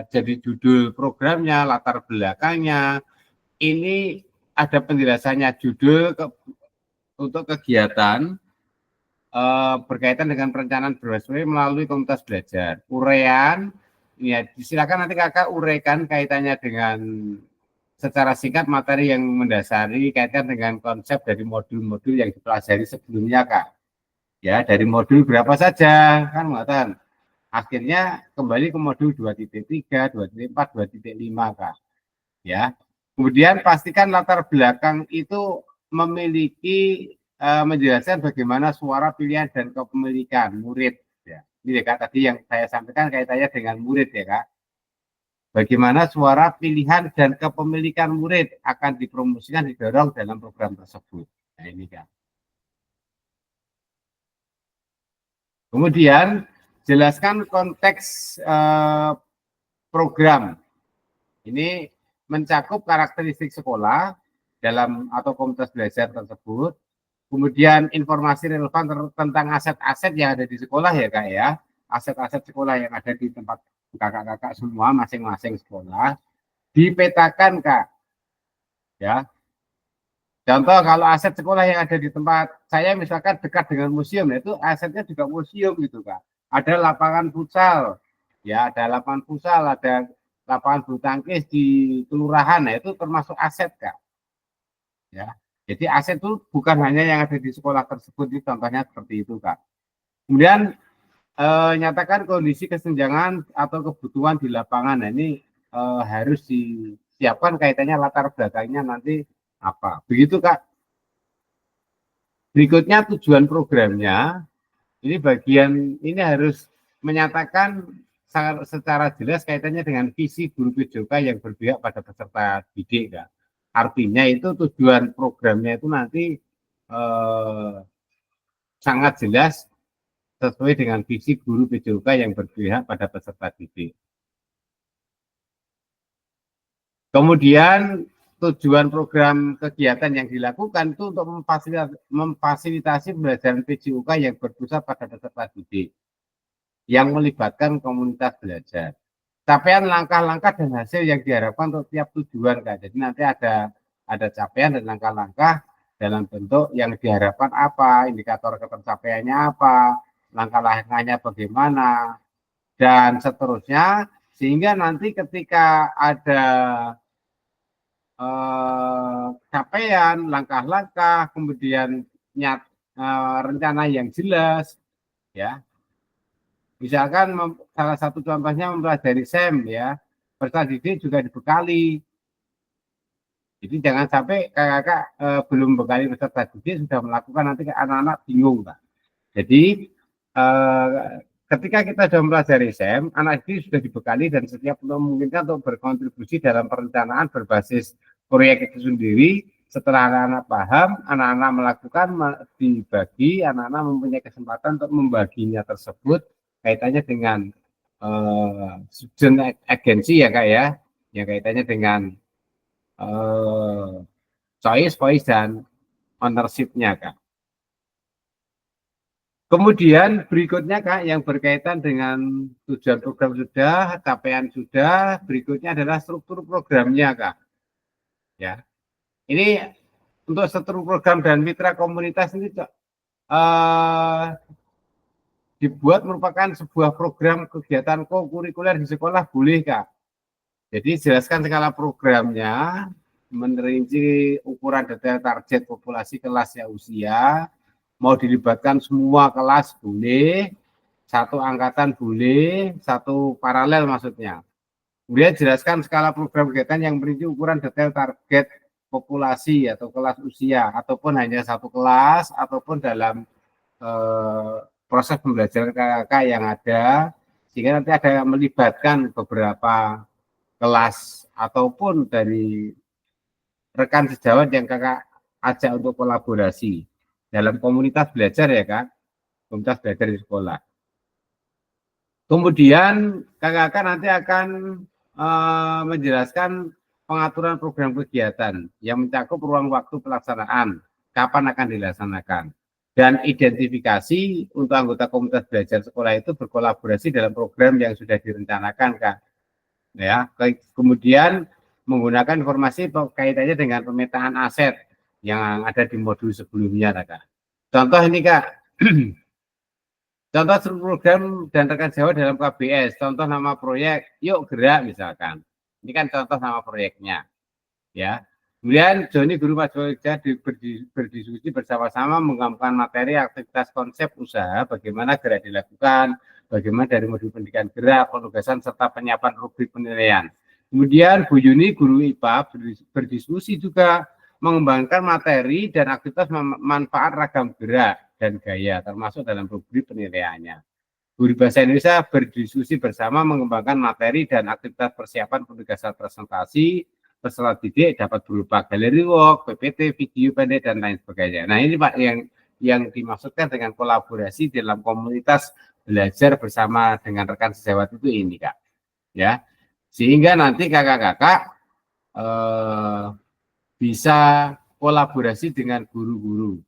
jadi judul programnya, latar belakangnya, ini ada penjelasannya judul untuk kegiatan berkaitan dengan perencanaan berbasis proyek melalui komunitas belajar. Urean, ya silakan nanti kakak uraikan kaitannya dengan secara singkat materi yang mendasari kaitan dengan konsep dari modul-modul yang dipelajari sebelumnya Kak. Ya, dari modul berapa saja kan Mbak. Akhirnya kembali ke modul 2.3, 2.4, 2.5 Kak. Ya. Kemudian pastikan latar belakang itu memiliki menjelaskan bagaimana suara pilihan dan kepemilikan murid ya. Ini Kak tadi yang saya sampaikan kaitannya dengan murid ya Kak. Bagaimana suara pilihan dan kepemilikan murid akan dipromosikan, didorong dalam program tersebut. Nah ini Kak. Kemudian jelaskan konteks program. Ini mencakup karakteristik sekolah dalam atau komunitas belajar tersebut. Kemudian informasi relevan tentang aset-aset yang ada di sekolah ya Kak ya. Aset-aset sekolah yang ada di tempat kakak-kakak semua masing-masing sekolah dipetakan Kak. Ya. Contoh kalau aset sekolah yang ada di tempat saya misalkan dekat dengan museum, itu asetnya juga museum gitu Kak. Ada lapangan futsal, ya ada lapangan futsal, ada lapangan bulu tangkis di kelurahan, nah itu termasuk aset Kak. Ya, jadi aset itu bukan hanya yang ada di sekolah tersebut, itu contohnya seperti itu Kak. Kemudian nyatakan kondisi kesenjangan atau kebutuhan di lapangan, nah ini harus disiapkan kaitannya latar belakangnya nanti apa. Begitu Kak. Berikutnya tujuan programnya, ini bagian ini harus menyatakan secara jelas kaitannya dengan visi guru PJOK yang berpihak pada peserta didik Kak. Artinya itu tujuan programnya itu nanti sangat jelas sesuai dengan visi guru PJOK yang berpihak pada peserta didik. Kemudian tujuan program kegiatan yang dilakukan itu untuk memfasilitasi pembelajaran PJOK yang berpusat pada peserta didik yang melibatkan komunitas belajar. Capaian langkah-langkah dan hasil yang diharapkan untuk tiap tujuan Kak. Jadi nanti ada capaian dan langkah-langkah dalam bentuk yang diharapkan apa, indikator ketercapaiannya apa, langkah-langkahnya bagaimana, dan seterusnya, sehingga nanti ketika ada capaian, langkah-langkah, kemudian rencana yang jelas, ya. Misalkan salah satu contohnya mempelajari SEM, ya, peserta didik juga dibekali. Jadi jangan sampai kakak belum bekali peserta didik sudah melakukan, nanti anak-anak bingung Pak. Jadi ketika kita sudah mempelajari SEM, anak didik sudah dibekali dan setiap memungkinkan untuk berkontribusi dalam perencanaan berbasis proyek itu sendiri. Setelah anak-anak paham, anak-anak melakukan dibagi, anak-anak mempunyai kesempatan untuk membaginya tersebut kaitannya dengan student agency ya Kak ya, yang kaitannya dengan choice, voice, dan ownership-nya Kak. Kemudian berikutnya Kak yang berkaitan dengan tujuan program sudah, capaian sudah, berikutnya adalah struktur programnya Kak. Ya. Ini untuk struktur program dan mitra komunitas ini dibuat merupakan sebuah program kegiatan kokurikuler di sekolah, boleh Kak. Jadi jelaskan skala programnya, merinci ukuran detail target populasi kelasnya usia, mau dilibatkan semua kelas boleh, satu angkatan boleh, satu paralel maksudnya. Kemudian jelaskan skala program kegiatan yang merinci ukuran detail target populasi atau kelas usia, ataupun hanya satu kelas, ataupun dalam proses pembelajaran KKK yang ada, sehingga nanti ada yang melibatkan beberapa kelas ataupun dari rekan sejawat yang kakak ajak untuk kolaborasi dalam komunitas belajar ya Kak, komunitas belajar di sekolah. Kemudian kakak nanti akan menjelaskan pengaturan program kegiatan yang mencakup ruang waktu pelaksanaan, kapan akan dilaksanakan, dan identifikasi untuk anggota komunitas belajar sekolah itu berkolaborasi dalam program yang sudah direncanakan Kak. Ya, kemudian menggunakan informasi kaitannya dengan pemetaan aset yang ada di modul sebelumnya Kak. Contoh ini Kak. Contoh program dan rekan sejawat dalam KBS, contoh nama proyek, yuk gerak misalkan. Ini kan contoh nama proyeknya. Ya. Kemudian Joni guru mahasiswa berdiskusi bersama-sama mengembangkan materi aktivitas konsep usaha, bagaimana gerak dilakukan, bagaimana dari modul pendidikan gerak, penugasan serta penyiapan rubrik penilaian. Kemudian Bu Yuni guru IPA berdiskusi juga mengembangkan materi dan aktivitas manfaat ragam gerak dan gaya, termasuk dalam rubrik penilaiannya. Guru Bahasa Indonesia berdiskusi bersama mengembangkan materi dan aktivitas persiapan penugasan presentasi, peserta didik dapat berupa galeri walk, PPT, video pendek, dan lain sebagainya. Nah ini Pak yang dimaksudkan dengan kolaborasi dalam komunitas belajar bersama dengan rekan sejawat itu ini Kak. Ya, sehingga nanti kakak-kakak bisa kolaborasi dengan guru-guru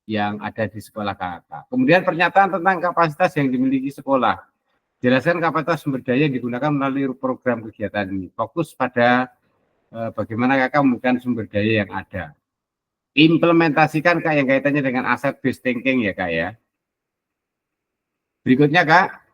yang ada di sekolah kakak. Kemudian pernyataan tentang kapasitas yang dimiliki sekolah. Jelaskan kapasitas sumber daya yang digunakan melalui program kegiatan ini. Fokus pada bagaimana kakak menggunakan sumber daya yang ada. Implementasikan Kak yang kaitannya dengan asset based thinking ya Kak ya. Berikutnya Kak.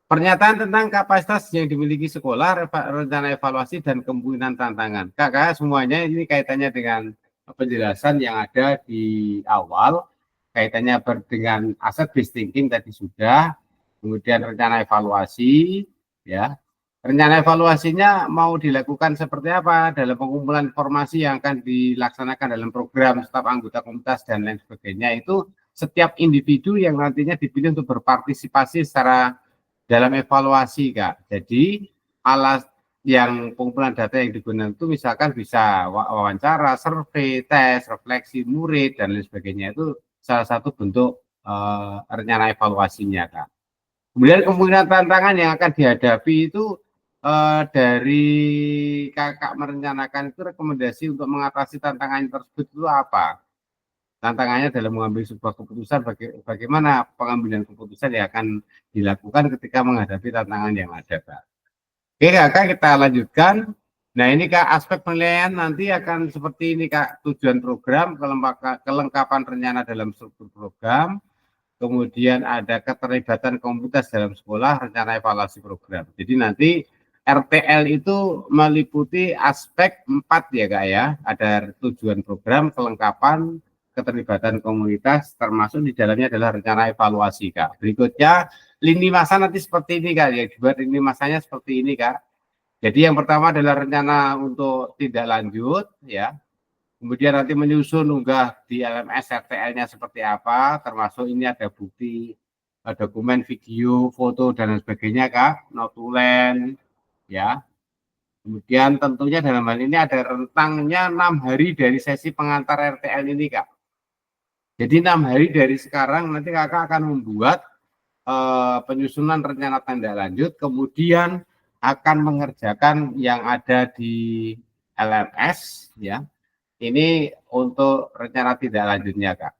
Pernyataan tentang kapasitas yang dimiliki sekolah, rencana evaluasi dan kemungkinan tantangan. Kakak semuanya ini kaitannya dengan penjelasan yang ada di awal, kaitannya dengan aset based thinking tadi sudah, kemudian rencana evaluasi, ya. Rencana evaluasinya mau dilakukan seperti apa dalam pengumpulan informasi yang akan dilaksanakan dalam program staf anggota komunitas dan lain sebagainya, itu setiap individu yang nantinya dipilih untuk berpartisipasi secara dalam evaluasi Kak. Jadi alat yang pengumpulan data yang digunakan itu misalkan bisa wawancara, survei, tes, refleksi murid dan lain sebagainya, itu salah satu bentuk rencana evaluasinya Kak. Kemudian kemungkinan tantangan yang akan dihadapi itu dari kakak merencanakan itu rekomendasi untuk mengatasi tantangan tersebut itu apa? Tantangannya dalam mengambil sebuah keputusan, bagaimana pengambilan keputusan yang akan dilakukan ketika menghadapi tantangan yang ada Kak. Oke Kak, kita lanjutkan. Nah ini Kak, aspek penilaian nanti akan seperti ini Kak. Tujuan program, kelengkapan rencana dalam struktur program, kemudian ada keterlibatan komunitas dalam sekolah, rencana evaluasi program. Jadi nanti RTL itu meliputi aspek 4 ya Kak ya. Ada tujuan program, kelengkapan, keterlibatan komunitas, termasuk di dalamnya adalah rencana evaluasi Kak. Berikutnya lini masa nanti seperti ini Kak, ya dibuat lini masanya seperti ini Kak. Jadi yang pertama adalah rencana untuk tindak lanjut ya. Kemudian nanti menyusun unggah di LMS RTL-nya seperti apa, termasuk ini ada bukti dokumen, video, foto dan sebagainya Kak, notulen ya. Kemudian tentunya dalam hal ini ada rentangnya 6 hari dari sesi pengantar RTL ini Kak. Jadi 6 hari dari sekarang nanti kakak akan membuat penyusunan rencana tindak lanjut, kemudian akan mengerjakan yang ada di LMS ya. Ini untuk rencana tindak lanjutnya Kak.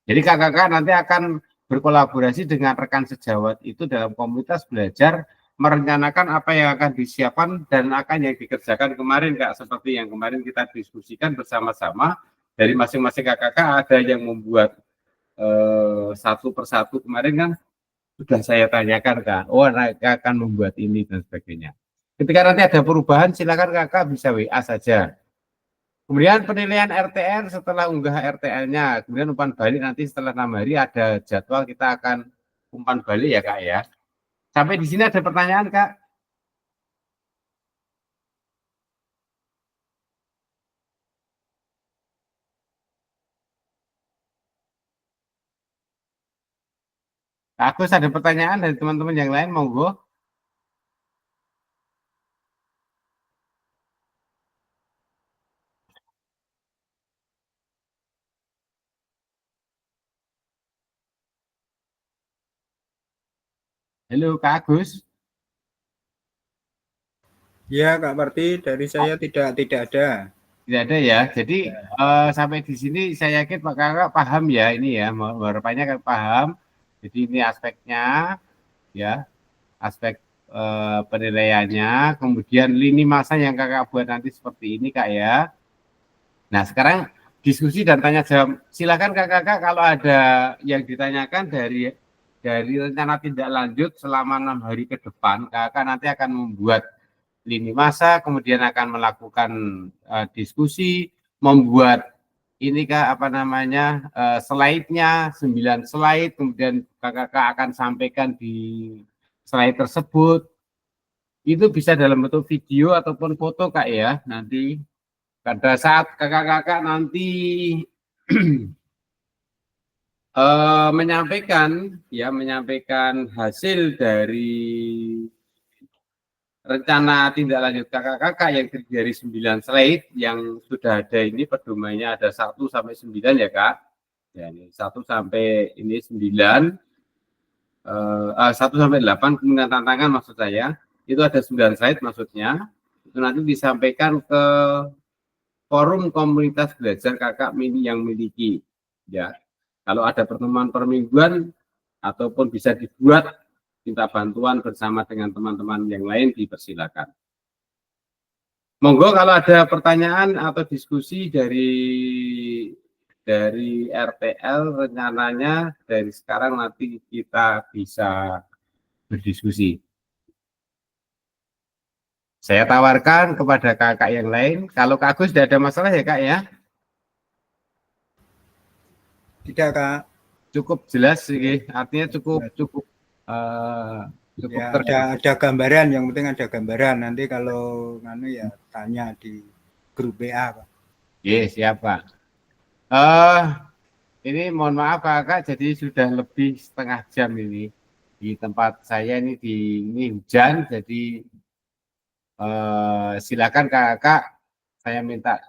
Jadi kakak nanti akan berkolaborasi dengan rekan sejawat itu dalam komunitas belajar, merencanakan apa yang akan disiapkan dan akan yang dikerjakan kemarin Kak, seperti yang kemarin kita diskusikan bersama-sama. Dari masing-masing kakak ada yang membuat satu persatu kemarin kan sudah saya tanyakan Kak. Oh, Kakak akan membuat ini dan sebagainya. Ketika nanti ada perubahan, silakan Kakak bisa WA saja. Kemudian penilaian RTR setelah unggah RTR-nya, kemudian umpan balik nanti setelah 6 hari ada jadwal kita akan umpan balik ya Kak ya. Sampai di sini ada pertanyaan Kak? Kak Agus, ada pertanyaan dari teman-teman yang lain, monggo. Halo Kak Agus. Ya Kak Parti, dari saya tidak ada. Tidak ada ya. Jadi sampai di sini saya yakin Pak Kakak paham ya ini ya. Harapannya kan paham. Jadi ini aspeknya ya, aspek penilaiannya. Kemudian lini masa yang Kakak buat nanti seperti ini Kak ya. Nah sekarang diskusi dan tanya jawab. Silakan Kakak kalau ada yang ditanyakan dari rencana tindak lanjut selama 6 hari ke depan, Kakak nanti akan membuat lini masa, kemudian akan melakukan diskusi, membuat ini Kak apa namanya slide-nya 9 slide, kemudian Kakak akan sampaikan di slide tersebut. Itu bisa dalam bentuk video ataupun foto Kak ya. Nanti pada saat kakak-kakak nanti menyampaikan hasil dari rencana tindak lanjut kakak-kakak yang terdiri dari 9 slide yang sudah ada ini pedomannya ada 1 sampai 9 ya Kak. Ya, ini 1 sampai ini 9. 1 sampai 8 kemudian tantangan maksud saya. Itu ada 9 slide maksudnya. Itu nanti disampaikan ke forum komunitas belajar kakak mini yang miliki. Ya. Kalau ada pertemuan permingguan ataupun bisa dibuat minta bantuan bersama dengan teman-teman yang lain dipersilakan. Monggo kalau ada pertanyaan atau diskusi dari RTL rencananya dari sekarang nanti kita bisa berdiskusi. Saya tawarkan kepada kakak yang lain. Kalau Kak Agus tidak ada masalah ya Kak ya? Tidak Kak. Cukup jelas sih, artinya cukup Ya, ada gambaran, yang penting ada gambaran. Nanti kalau ya tanya di grup WA Pak. Yes, siap Pak. Ini mohon maaf kakak, jadi sudah lebih setengah jam ini di tempat saya ini hujan, jadi silakan kakak, saya minta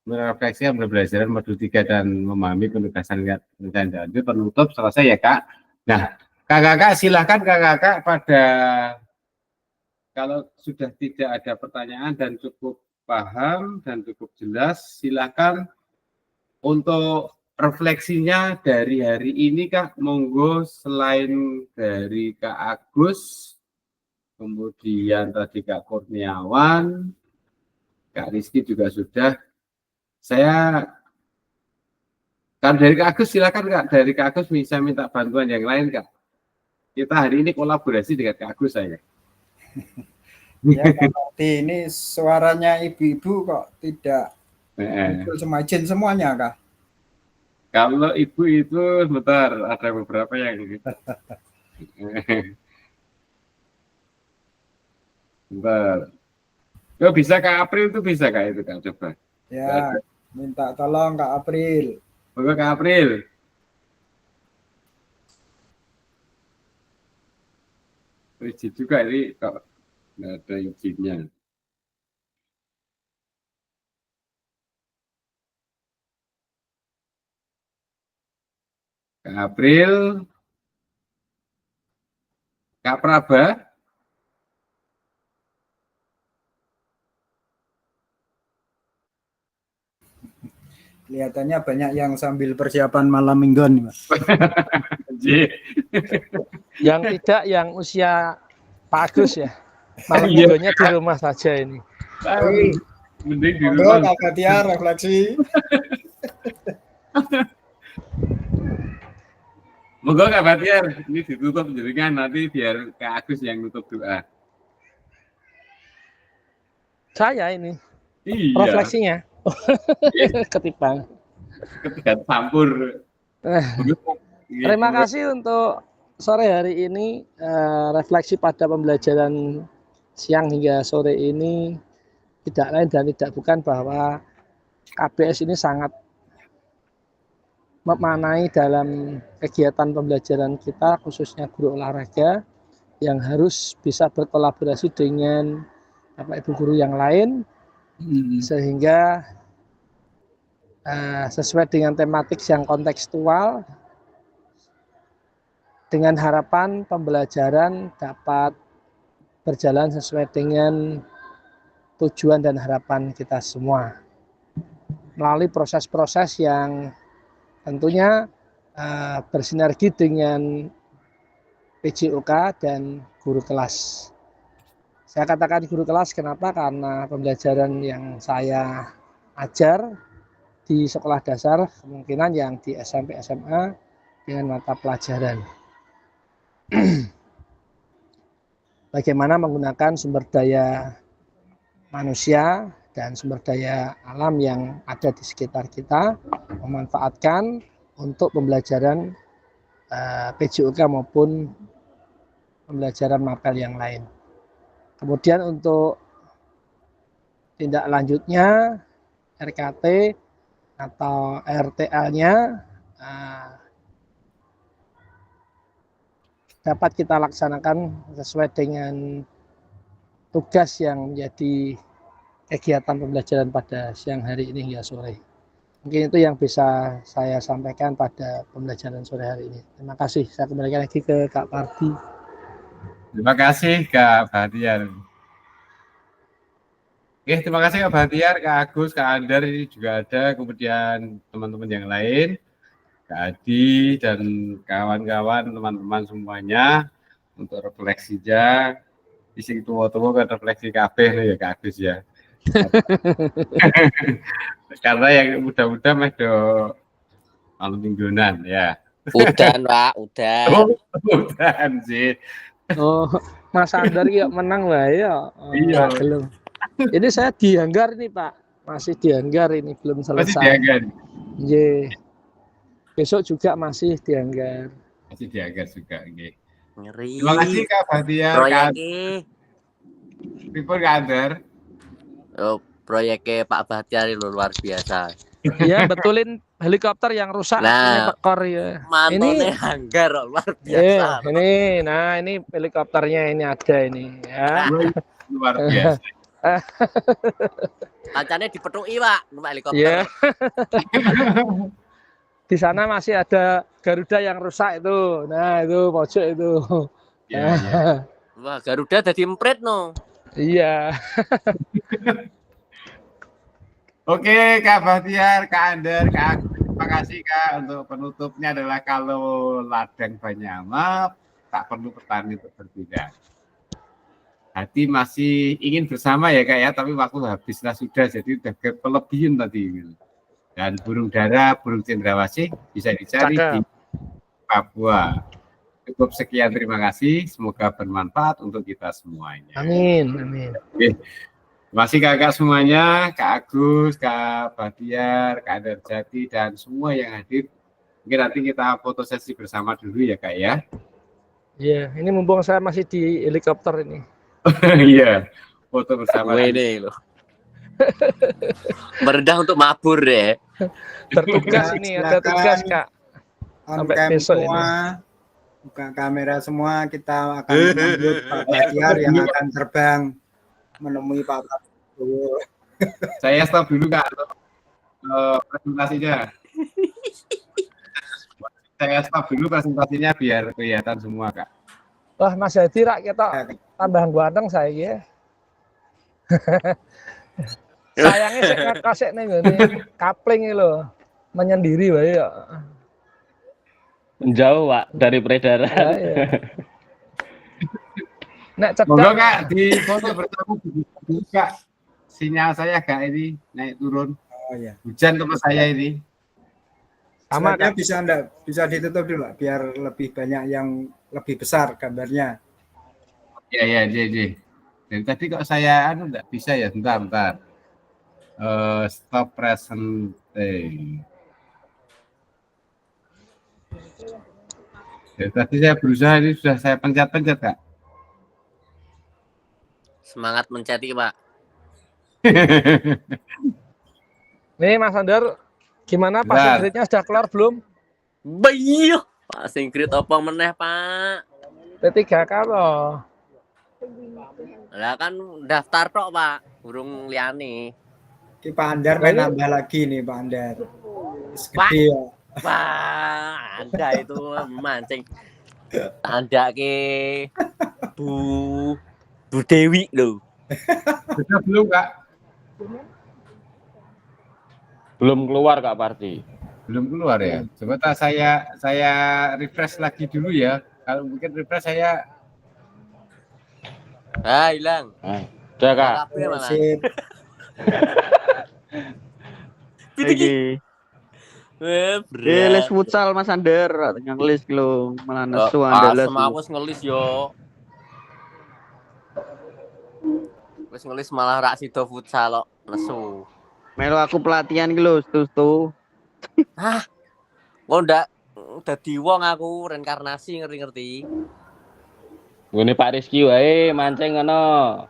merefleksi pembelajaran modul 3 dan memahami penugasan rencana lanjut penutup selesai ya Kak. Nah, kakak silakan kakak pada kalau sudah tidak ada pertanyaan dan cukup paham dan cukup jelas, silakan untuk refleksinya dari hari ini Kak, monggo selain dari Kak Agus, kemudian tadi Kak Kurniawan, Kak Rizky juga sudah. Saya kan dari Kak Agus silakan Kak, dari Kak Agus bisa minta bantuan yang lain Kak. Kita hari ini kolaborasi dengan Kak Agus saya. Ya Kak Parti, ini suaranya ibu-ibu kok tidak semacin semuanya Kak. Kalau ibu itu sebentar ada beberapa yang sebentar. Oh, bisa Kak April itu bisa Kak itu Kak coba. Ya, minta tolong Kak April. Oke Kak April. Izin juga ini kok nggak ada izinnya. Kak April, Kak Praba. Kelihatannya banyak yang sambil persiapan malam mingguan nih Mas. Yang tidak yang usia Pak Agus ya. Malam minggunya di rumah saja ini. Mending di rumah. Kak Katia refleksi. Monggo Kak Batiar, ini ditutup jenengan nanti biar Kak Agus yang nutup doa. Saya ini Iya. refleksinya ketimbang. Ketika campur. Terima kasih untuk sore hari ini, refleksi pada pembelajaran siang hingga sore ini tidak lain dan tidak bukan bahwa KBS ini sangat memaknai dalam kegiatan pembelajaran kita, khususnya guru olahraga yang harus bisa berkolaborasi dengan Bapak Ibu guru yang lain sehingga sesuai dengan tematik yang kontekstual dengan harapan pembelajaran dapat berjalan sesuai dengan tujuan dan harapan kita semua melalui proses-proses yang tentunya bersinergi dengan PJOK dan guru kelas. Saya katakan guru kelas kenapa? Karena pembelajaran yang saya ajar di sekolah dasar kemungkinan yang di SMP SMA dengan mata pelajaran bagaimana menggunakan sumber daya manusia dan sumber daya alam yang ada di sekitar kita, memanfaatkan untuk pembelajaran PJOK maupun pembelajaran mapel yang lain. Kemudian untuk tindak lanjutnya RKT atau RTL-nya dapat kita laksanakan sesuai dengan tugas yang menjadi kegiatan pembelajaran pada siang hari ini hingga sore. Mungkin itu yang bisa saya sampaikan pada pembelajaran sore hari ini. Terima kasih. Saya kembalikan lagi ke Kak Pardi. Terima kasih Kak Bahtiar. Oke, terima kasih Kak Bahtiar, Kak Agus, Kak Andar ini juga ada, kemudian teman-teman yang lain, Kak Adi dan kawan-kawan, teman-teman semuanya untuk refleksinya. Ising tua-tua kan refleksi kabeh ya Kak Agus ya. Karena yang muda-muda mah do malam mingguan ya. Udan, Pak, udan. Oh, udan sih. Oh, Mas Andar ya menang lah ya. Iya. Belum. Ini saya dianggar nih Pak, masih dianggar ini belum selesai. Masih dianggar. Iya. Besok juga masih dianggar. Masih dianggar juga. Okay. Ngeri. Terima kasih Kak Bahtiar. Proyeknya. Pripun Kak Andar? Oh, proyeknya Pak Bahtiar itu luar biasa. Iya, betulin helikopter yang rusak Nah, tekor ya. Mantonnya hanggar luar biasa. Ini helikopternya ini ada ini ya. Luar biasa. Kancane dipethuki, Pak, numpak helikopter. Iya. Di sana masih ada Garuda yang rusak itu. Nah, itu pojok itu. Ya, ya. Wah, Garuda dadi emprit no. Iya. Oke, Kak Bahtiar, Kak Andar, Kak Agus, terima kasih Kak. Untuk penutupnya adalah kalau ladang banyak amat, tak perlu petani untuk berbeda. Hati masih ingin bersama ya Kak ya, tapi waktu habislah sudah, jadi udah kelebihan tadi. Dan burung dara, burung cendrawasih bisa dicari di Papua. Cukup sekian, terima kasih. Semoga bermanfaat untuk kita semuanya. Amin, amin. Oke. Terima kasih kakak semuanya, Kak Agus, Kak Bahtiar, Kak Andar Jati, dan semua yang hadir. Mungkin nanti kita foto sesi bersama dulu ya Kak ya. Iya, ini mumpung saya masih di helikopter ini. Iya, foto bersama. Wede loh. Merendah untuk mabur deh. Bertugas ini, ada tugas Kak. On Sampai cam besok semua, buka kamera semua, kita akan menyambut Pak Bahtiar yang akan terbang menemui Pak Prabowo. Saya stop dulu Kak untuk presentasinya. Saya stop dulu presentasinya biar kelihatan semua Kak. Wah, Mas Hadi rak kita tambahan ganteng saya ya. Sayangnya saya kasih nih gini kapling ini loh, menyendiri wae ya. Menjauh Pak dari peredaran. Ya. Nek Monggo cedak Kak di foto bersama dulu Kak. Sinyal saya Kak ini naik turun. Oh ya. Hujan tempat saya ini. Sama Slide-nya Kak. bisa ditutup dulu Pak, biar lebih banyak yang lebih besar gambarnya. Ya, J. Dari tadi kok saya enggak bisa ya, bentar. Stop presenting. Ya, tadi saya berusaha, ini sudah saya pencet-pencet, Kak. Semangat menceti, Pak. Nih Mas Andar, gimana Bentar. passing grade-nya sudah kelar belum? Bayu. Pak Singkrit apa meneh, Pak? P3K loh. Lah kan daftar tok, Pak. Burung liane. Ki Pak Andar main nambah lagi nih Pak Andar. Gede ya. Pak, Anda itu memancing. Anda ke Bu Dewi loh. Sudah belum, Kak? Belum keluar Kak Parti. Belum keluar ya. Coba saya refresh lagi dulu ya. Kalau mungkin refresh saya Hilang. Udah Kak. Kabeh malah. Sip. Iki. Les futsal Mas Ander, ngelis lho, malah nesu andalas. Asem aku ngelis yo. Wis ngelis malah rak sida futsal kok nesu. Melo aku pelatihan ki lho, stu. Hah? Kok ndak dadi wong aku reinkarnasi ngerti-ngerti. Ngene Pak Rizky wae mancing ngono.